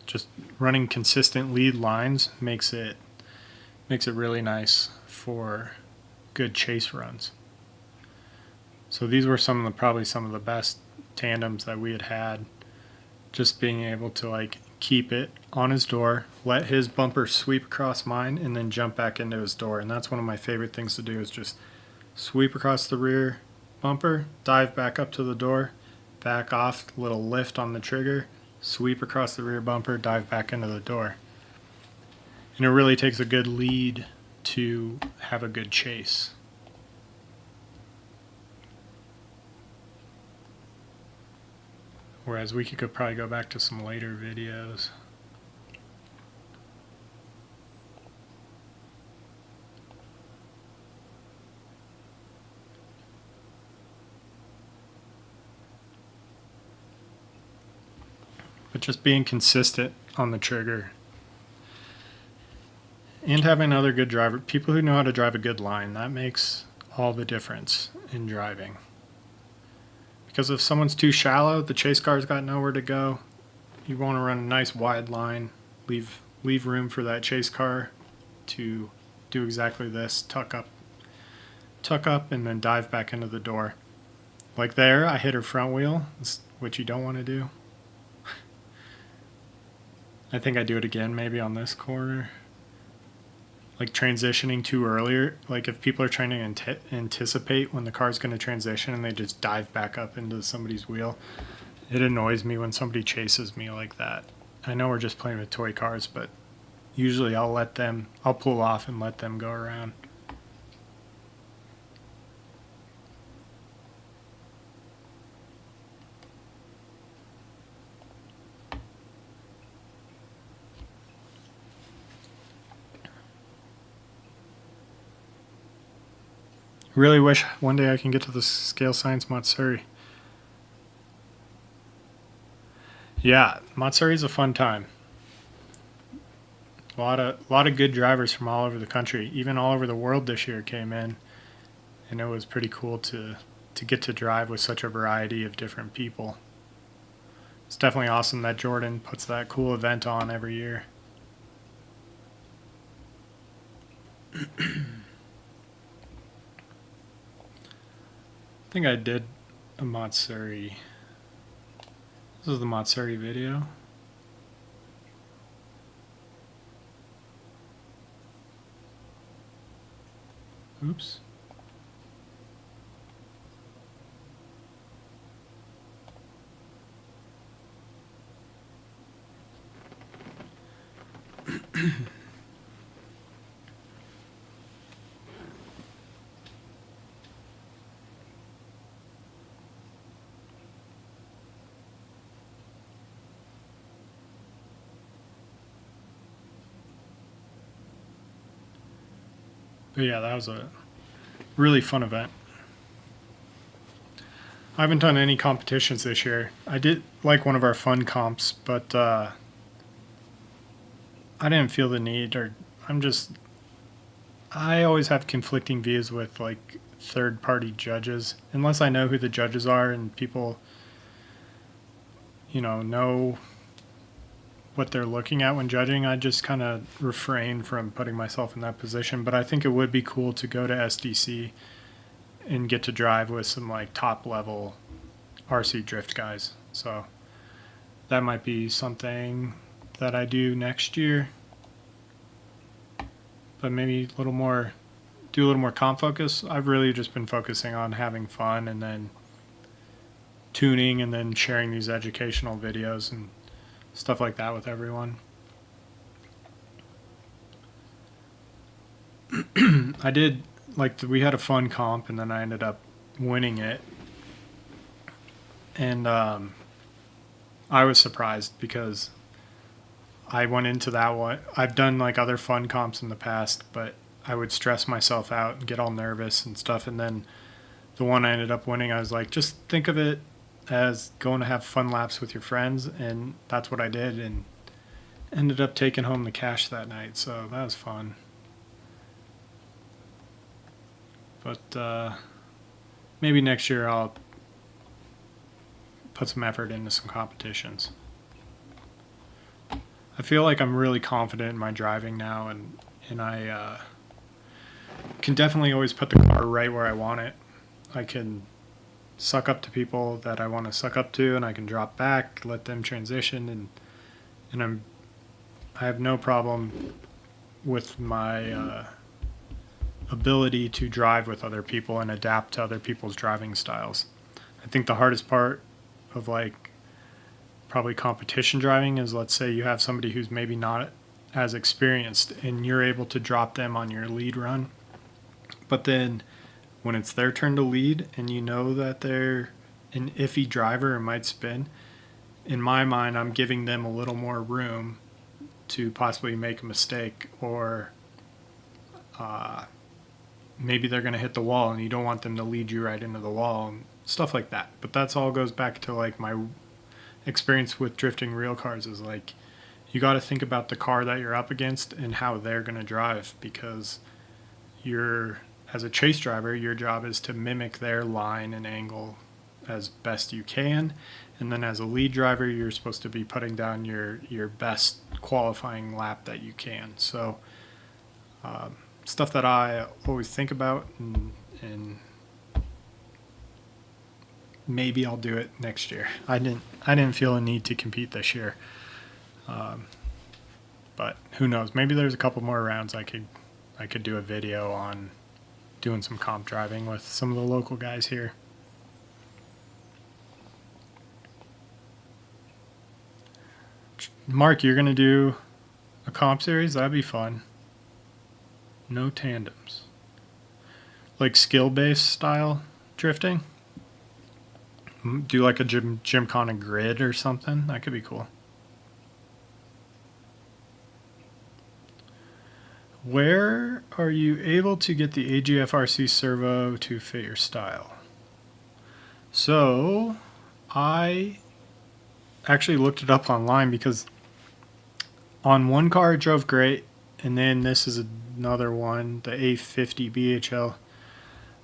Just running consistent lead lines makes it really nice for good chase runs. So these were probably some of the best tandems that we had. Just being able to like keep it on his door, let his bumper sweep across mine, and then jump back into his door. And that's one of my favorite things to do, is just sweep across the rear bumper, dive back up to the door, back off, little lift on the trigger, sweep across the rear bumper, dive back into the door. And it really takes a good lead to have a good chase. Whereas we could probably go back to some later videos. But just being consistent on the trigger and having other good driver, people who know how to drive a good line, that makes all the difference in driving. Because if someone's too shallow, the chase car's got nowhere to go. You want to run a nice wide line, leave room for that chase car to do exactly this, tuck up and then dive back into the door. Like there, I hit her front wheel, which you don't want to do. I think I do it again maybe on this corner. Like transitioning too earlier, like if people are trying to anticipate when the car's going to transition and they just dive back up into somebody's wheel, it annoys me when somebody chases me like that. I know we're just playing with toy cars, but usually I'll pull off and let them go around. Really wish one day I can get to the Scale Science Matsuri. Yeah, Matsuri is a fun time. lot of good drivers from all over the country, even all over the world this year came in, and it was pretty cool to get to drive with such a variety of different people. It's definitely awesome that Jordan puts that cool event on every year. I think I did a Matsuri. This is the Matsuri video. Oops. But yeah, that was a really fun event. I haven't done any competitions this year. I did like one of our fun comps, but I didn't feel the need, or I always have conflicting views with like third-party judges, unless I know who the judges are and people, know what they're looking at when judging. I just kind of refrain from putting myself in that position. But I think it would be cool to go to SDC and get to drive with some like top level RC drift guys. So that might be something that I do next year, but maybe do a little more comp focus. I've really just been focusing on having fun and then tuning and then sharing these educational videos and stuff like that with everyone. I did, we had a fun comp and then I ended up winning it. And I was surprised because I went into that one. I've done like other fun comps in the past, but I would stress myself out and get all nervous and stuff. And then the one I ended up winning, I was like, just think of it as going to have fun laps with your friends, and that's what I did, and ended up taking home the cash that night, so that was fun. But maybe next year I'll put some effort into some competitions. I feel like I'm really confident in my driving now, and I can definitely always put the car right where I want it. I can suck up to people that I want to suck up to, and I can drop back, let them transition, and I have no problem with my ability to drive with other people and adapt to other people's driving styles. I think the hardest part of probably competition driving is, let's say you have somebody who's maybe not as experienced and you're able to drop them on your lead run, but then when it's their turn to lead and you know that they're an iffy driver and might spin, in my mind, I'm giving them a little more room to possibly make a mistake, or maybe they're going to hit the wall and you don't want them to lead you right into the wall and stuff like that. But that's all goes back to my experience with drifting real cars, is you got to think about the car that you're up against and how they're going to drive, because as a chase driver, your job is to mimic their line and angle as best you can. And then as a lead driver, you're supposed to be putting down your best qualifying lap that you can. So stuff that I always think about, and maybe I'll do it next year. I didn't feel a need to compete this year. But who knows? Maybe there's a couple more rounds I could do a video on doing some comp driving with some of the local guys here. Mark, you're going to do a comp series? That'd be fun. No tandems. Like skill-based style drifting? Do like a Gymkhana grid or something? That could be cool. Where are you able to get the AGF RC servo to fit your style? So I actually looked it up online, because on one car it drove great, And then this is another one, the A50 BHL.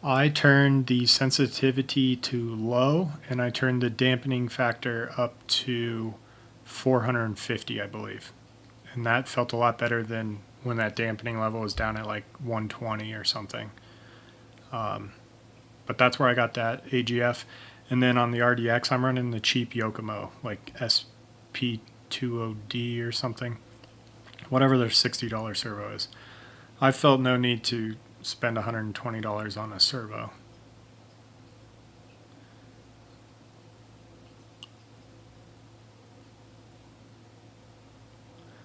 I turned the sensitivity to low, and I turned the dampening factor up to 450, I believe. And that felt a lot better than when that dampening level was down at like 120 or something. But that's where I got that AGF. And then on the RDX, I'm running the cheap Yokomo, like SP20D or something. Whatever their $60 servo is. I felt no need to spend $120 on a servo.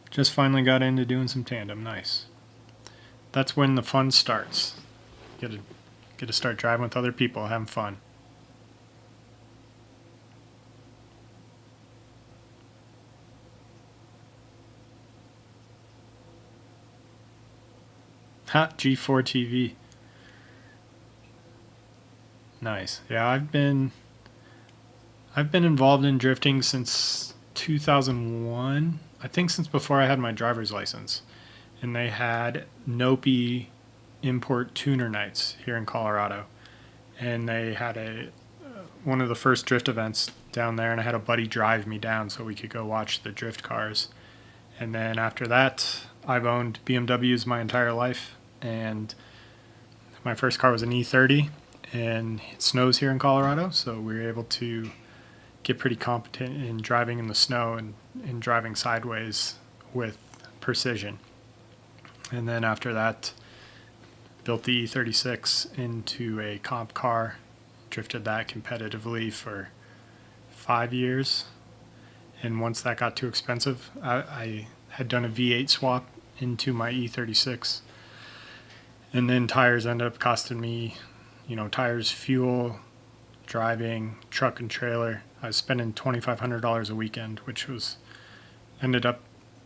Just finally got into doing some tandem. Nice. That's when the fun starts. Get to start driving with other people, having fun. Ha, G4 TV. Nice. Yeah, I've been involved in drifting since 2001. I think since before I had my driver's license. And they had Nopi import tuner nights here in Colorado. And they had one of the first drift events down there, and I had a buddy drive me down so we could go watch the drift cars. And then after that, I've owned BMWs my entire life, and my first car was an E30, and it snows here in Colorado, so we were able to get pretty competent in driving in the snow and driving sideways with precision. And then after that, built the E36 into a comp car, drifted that competitively for 5 years. And once that got too expensive, I had done a V8 swap into my E36. And then tires ended up costing me, tires, fuel, driving, truck and trailer. I was spending $2,500 a weekend, which ended up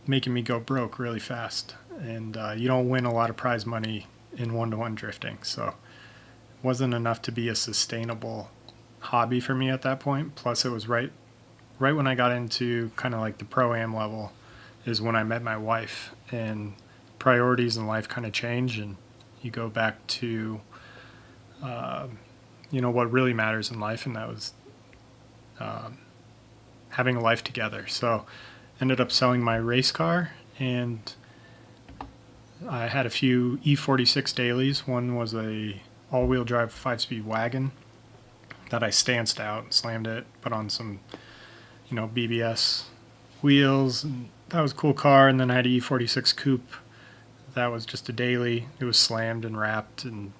making me go broke really fast. And you don't win a lot of prize money in one-to-one drifting, so it wasn't enough to be a sustainable hobby for me at that point. Plus, it was right when I got into kind of like the pro-am level is when I met my wife, and priorities in life kind of change, and you go back to what really matters in life, and that was having a life together. So ended up selling my race car, and I had a few E46 dailies. One was a all-wheel drive 5-speed wagon that I stanced out, slammed it, put on some BBS wheels, and that was a cool car. And then I had an E46 coupe. That was just a daily. It was slammed and wrapped, and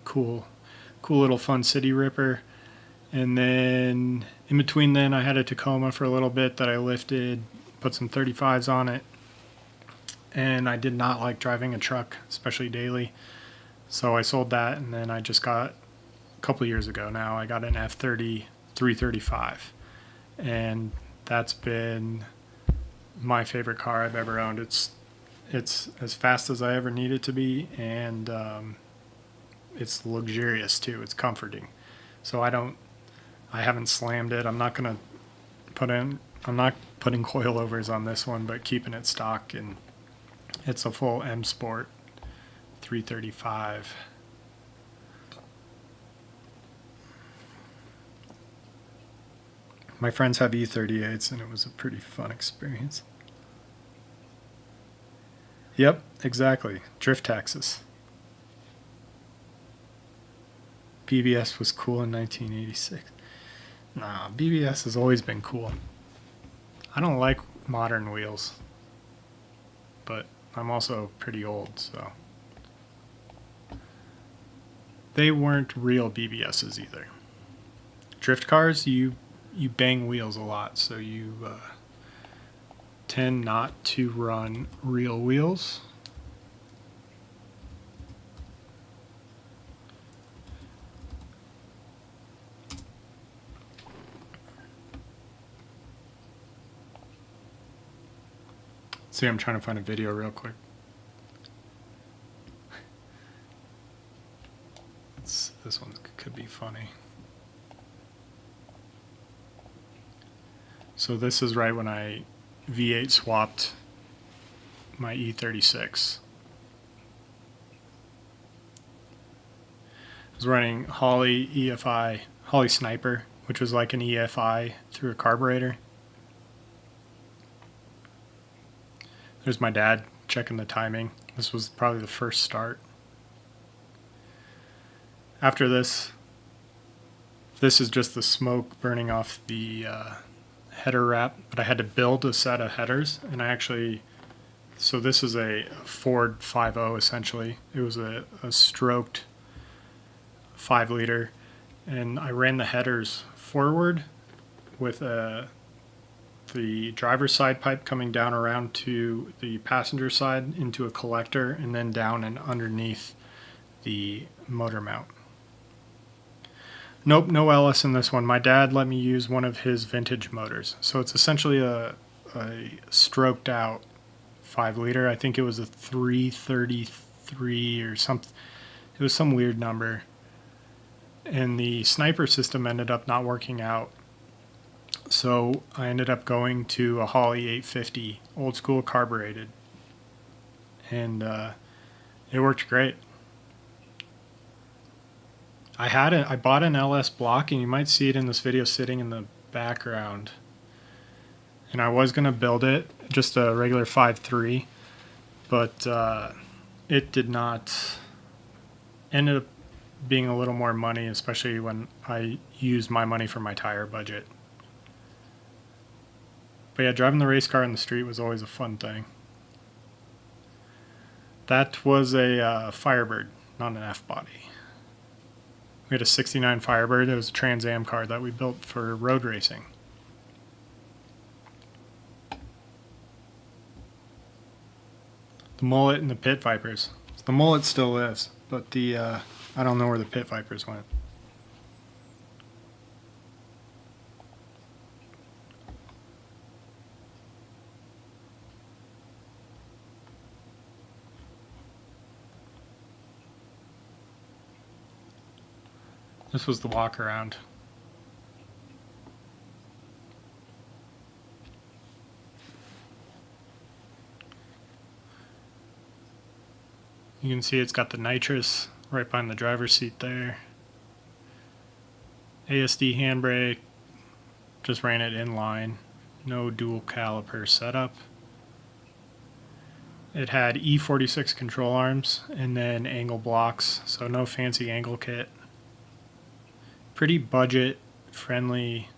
cool little fun city ripper. And then in between then, I had a Tacoma for a little bit that I lifted, put some 35s on it. And I did not like driving a truck, especially daily. So I sold that, and then I just got, a couple years ago now, I got an F30 335. And that's been my favorite car I've ever owned. It's as fast as I ever need it to be, and it's luxurious too. It's comforting. So I haven't slammed it. I'm not putting coilovers on this one, but keeping it stock, and it's a full M Sport 335. My friends have E38s, and it was a pretty fun experience. Yep, exactly. Drift taxes. BBS was cool in 1986. Nah, BBS has always been cool. I don't like modern wheels, but I'm also pretty old, so. They weren't real BBSs either. Drift cars, you bang wheels a lot, so you tend not to run real wheels. See, I'm trying to find a video real quick. This one could be funny. So this is right when I V8 swapped my E36. I was running Holley EFI, Holley Sniper, which was like an EFI through a carburetor. There's my dad checking the timing. This was probably the first start. After this is just the smoke burning off the header wrap, but I had to build a set of headers, and so this is a Ford 5.0 essentially. It was a stroked 5-liter, and I ran the headers forward with the driver's side pipe coming down around to the passenger side into a collector, and then down and underneath the motor mount. Nope, no LS in this one. My dad let me use one of his vintage motors. So it's essentially a stroked out 5-liter. I think it was a 333 or something. It was some weird number. And the sniper system ended up not working out. So I ended up going to a Holley 850, old school carbureted. And it worked great. I bought an LS block, and you might see it in this video sitting in the background. And I was going to build it, just a regular 5.3, but it did not, ended up being a little more money, especially when I used my money for my tire budget. But yeah, driving the race car in the street was always a fun thing. That was a Firebird, not an F-body. We had a 69 Firebird. It was a Trans Am car that we built for road racing. The Mullet and the Pit Vipers. The Mullet still is, but the I don't know where the Pit Vipers went. This was the walk around. You can see it's got the nitrous right behind the driver's seat there. ASD handbrake, just ran it inline. No dual caliper setup. It had E46 control arms and then angle blocks, so no fancy angle kit. Pretty budget friendly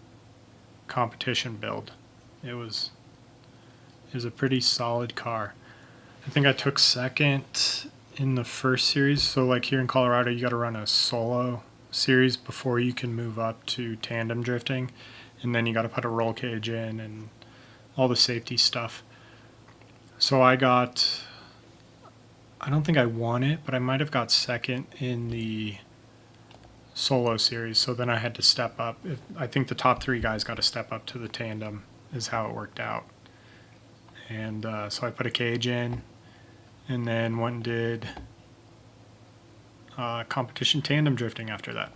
competition build. It was a pretty solid car. I think I took second in the first series. So like here in Colorado, you got to run a solo series before you can move up to tandem drifting, and then you got to put a roll cage in and all the safety stuff. So I don't think I won it, but I might have got second in the solo series, so then I had to step up. I think the top 3 guys got to step up to the tandem is how it worked out. And so I put a cage in, and then went and did competition tandem drifting after that.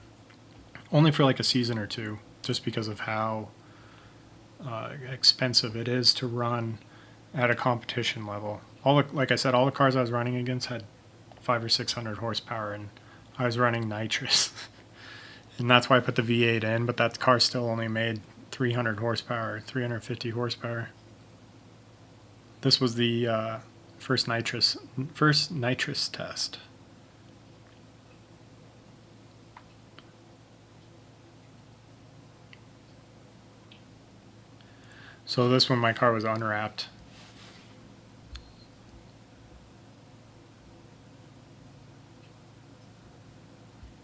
Only for like a season or 2, just because of how expensive it is to run at a competition level. Like I said, all the cars I was running against had 500 or 600 horsepower, and I was running nitrous. And that's why I put the V8 in, but that car still only made 300 horsepower, 350 horsepower. This was the first nitrous test. So this one, my car was unwrapped.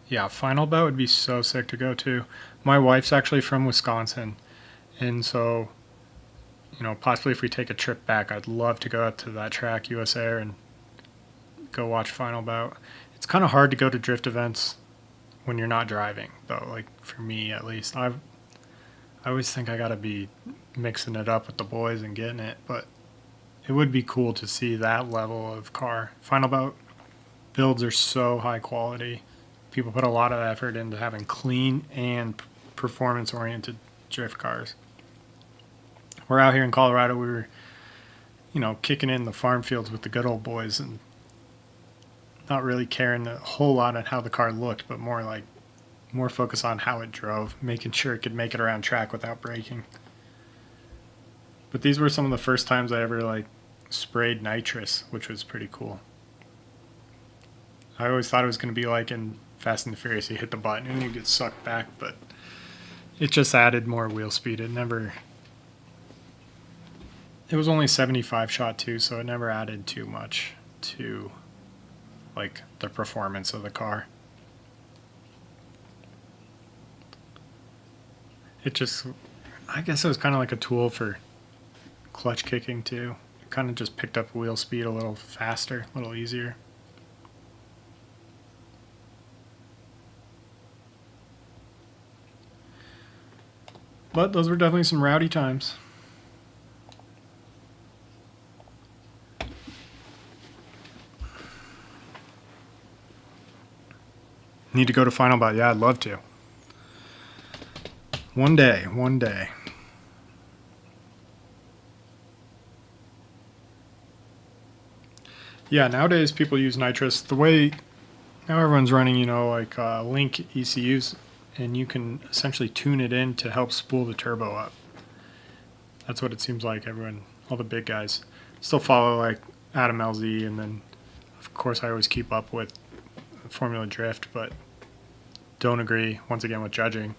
Yeah, final bout would be so sick to go to. My wife's actually from Wisconsin, and so, you know, possibly if we take a trip back, I'd love to go out to that track, US Air, and go watch final bout. It's kind of hard to go to drift events when you're not driving, though. Like for me, at least, I always think I gotta be mixing it up with the boys and getting it, but it would be cool to see that level of car. Final bout builds are so high quality. People put a lot of effort into having clean and performance-oriented drift cars. We're out here in Colorado. We were you know, kicking in the farm fields with the good old boys and not really caring a whole lot on how the car looked, but more focus on how it drove, making sure it could make it around track without braking. But these were some of the first times I ever like sprayed nitrous, which was pretty cool. I always thought it was going to be like in Fast and the Furious, you hit the button and you get sucked back, but it just added more wheel speed. It was only 75 shot too, so it never added too much to like the performance of the car. I guess it was kind of like a tool for clutch kicking too. It kind of just picked up wheel speed a little faster, a little easier. But those were definitely some rowdy times. Need to go to Final Bout? Yeah, I'd love to. One day. Yeah, nowadays people use nitrous. The way now everyone's running, you know, like link ECUs, and you can essentially tune it in to help spool the turbo up. That's what it seems like all the big guys still follow like Adam LZ, and then of course I always keep up with Formula Drift, but don't agree once again with judging.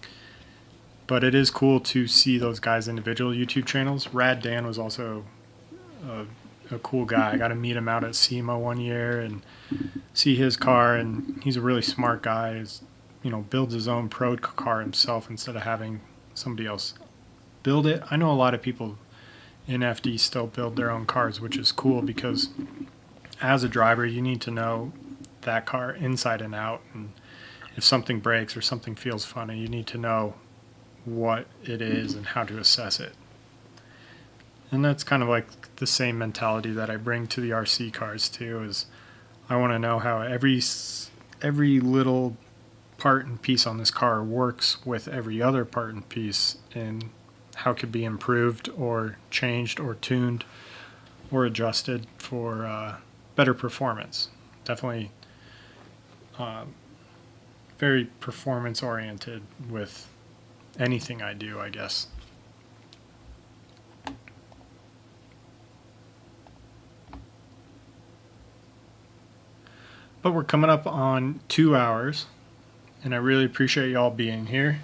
But it is cool to see those guys' individual YouTube channels. Rad Dan was also a cool guy. I got to meet him out at SEMA one year and see his car, and he's a really smart guy. He's, you know, builds his own pro car himself instead of having somebody else build it. I know a lot of people in FD still build their own cars, which is cool because as a driver you need to know that car inside and out, and if something breaks or something feels funny, you need to know what it is and how to assess it. And that's kind of like the same mentality that I bring to the RC cars too, is I want to know how every little part and piece on this car works with every other part and piece, and how it could be improved or changed or tuned or adjusted for better performance. Definitely very performance oriented with anything I do, I guess. But we're coming up on 2 hours, and I really appreciate y'all being here.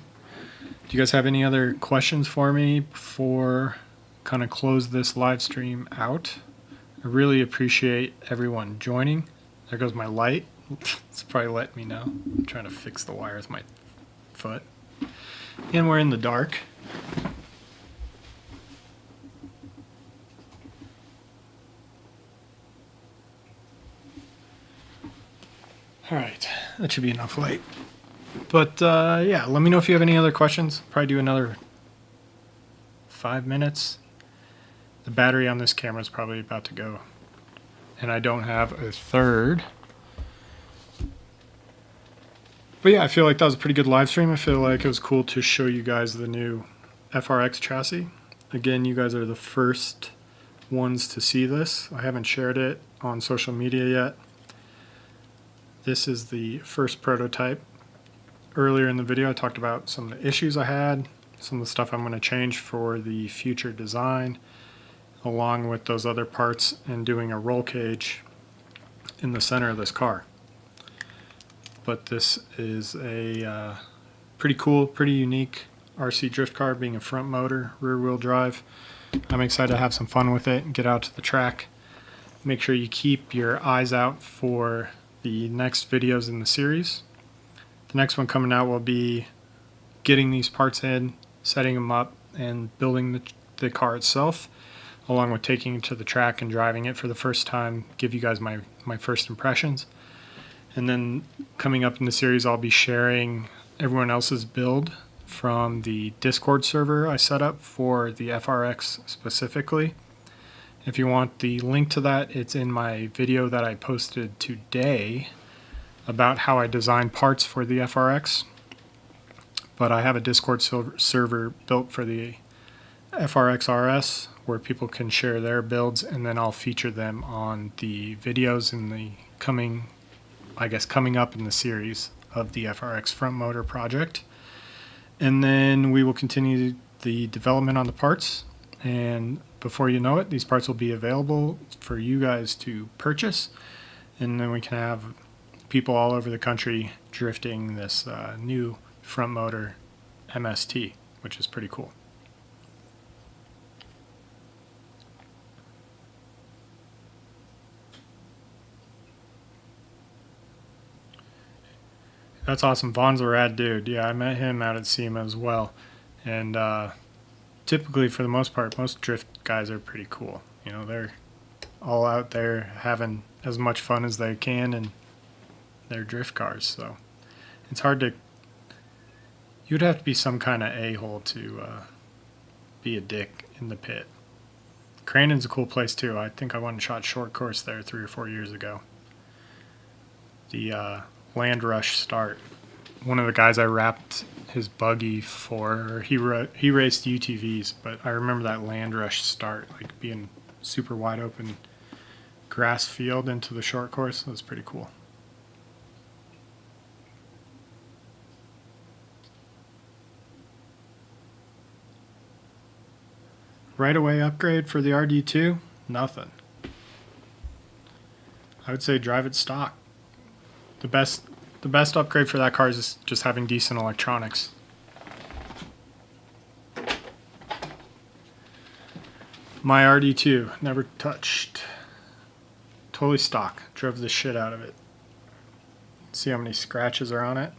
Do you guys have any other questions for me before kind of close this live stream out? I really appreciate everyone joining. There goes my light. It's probably letting me know. I'm trying to fix the wire with my foot. And we're in the dark. All right, that should be enough light. But yeah, let me know if you have any other questions. Probably do another 5 minutes. The battery on this camera is probably about to go, and I don't have a third. But yeah, I feel like that was a pretty good live stream. I feel like it was cool to show you guys the new FRX chassis. Again, you guys are the first ones to see this. I haven't shared it on social media yet. This is the first prototype. Earlier in the video, I talked about some of the issues I had, some of the stuff I'm going to change for the future design, along with those other parts, and doing a roll cage in the center of this car. But this is a pretty cool, pretty unique RC drift car, being a front motor, rear wheel drive. I'm excited to have some fun with it and get out to the track. Make sure you keep your eyes out for the next videos in the series. The next one coming out will be getting these parts in, setting them up, and building the car itself, along with taking it to the track and driving it for the first time, give you guys my first impressions. And then coming up in the series, I'll be sharing everyone else's build from the Discord server I set up for the FRX specifically. If you want the link to that, it's in my video that I posted today about how I designed parts for the FRX. But I have a Discord server built for the FRX RS where people can share their builds, and then I'll feature them on the videos in the coming up in the series of the FRX front motor project. And then we will continue the development on the parts, and before you know it, these parts will be available for you guys to purchase, and then we can have people all over the country drifting this new front motor MST, which is pretty cool. That's awesome. Vaughn's a rad dude. Yeah, I met him out at SEMA as well. And typically, for the most part, most drift guys are pretty cool. You know, they're all out there having as much fun as they can in their drift cars. So it's hard to... You'd have to be some kind of a-hole to be a dick in the pit. Crandon's a cool place too. I think I went and shot short course there 3 or 4 years ago. The Land Rush start. One of the guys I wrapped his buggy for, he raced UTVs, but I remember that Land Rush start, like being super wide open grass field into the short course. That was pretty cool. Right away upgrade for the RD2? Nothing. I would say drive it stock. The best upgrade for that car is just having decent electronics. My RD2, never touched. Totally stock. Drove the shit out of it. See how many scratches are on it?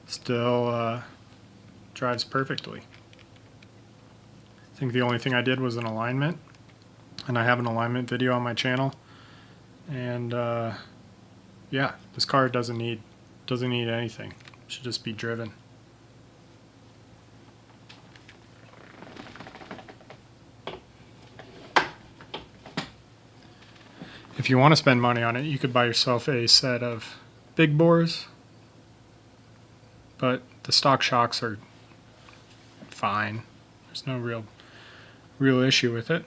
Still drives perfectly. I think the only thing I did was an alignment, and I have an alignment video on my channel. And yeah, this car doesn't need anything. It should just be driven. If you want to spend money on it, you could buy yourself a set of big bores, but the stock shocks are fine. There's no real issue with it.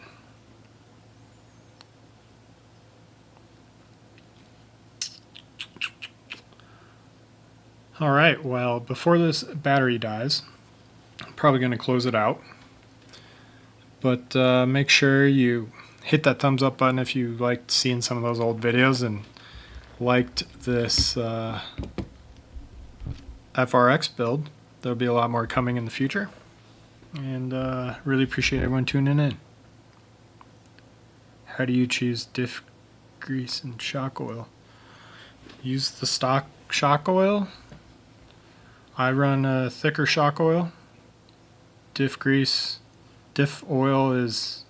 All right, well, before this battery dies, I'm probably going to close it out. But make sure you hit that thumbs up button if you liked seeing some of those old videos and liked this FRX build. There'll be a lot more coming in the future. And really appreciate everyone tuning in. How do you choose diff grease and shock oil? Use the stock shock oil. I run a thicker shock oil. Diff oil is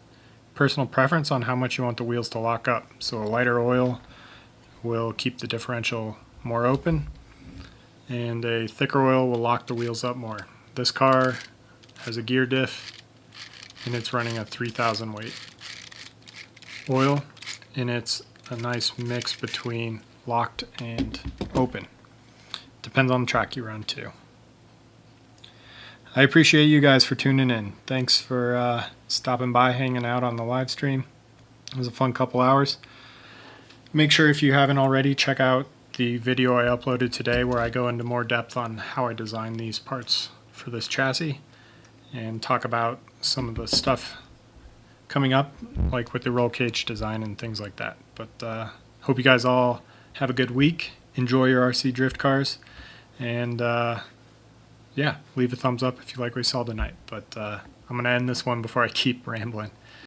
personal preference on how much you want the wheels to lock up. So a lighter oil will keep the differential more open, and a thicker oil will lock the wheels up more. This car has a gear diff, and it's running a 3000 weight oil, and it's a nice mix between locked and open. Depends on the track you run too. I appreciate you guys for tuning in. Thanks for stopping by, hanging out on the live stream. It was a fun couple hours. Make sure, if you haven't already, check out the video I uploaded today where I go into more depth on how I designed these parts for this chassis and talk about some of the stuff coming up, like with the roll cage design and things like that. But hope you guys all have a good week. Enjoy your RC drift cars, and yeah, leave a thumbs up if you like what you saw tonight. But I'm going to end this one before I keep rambling.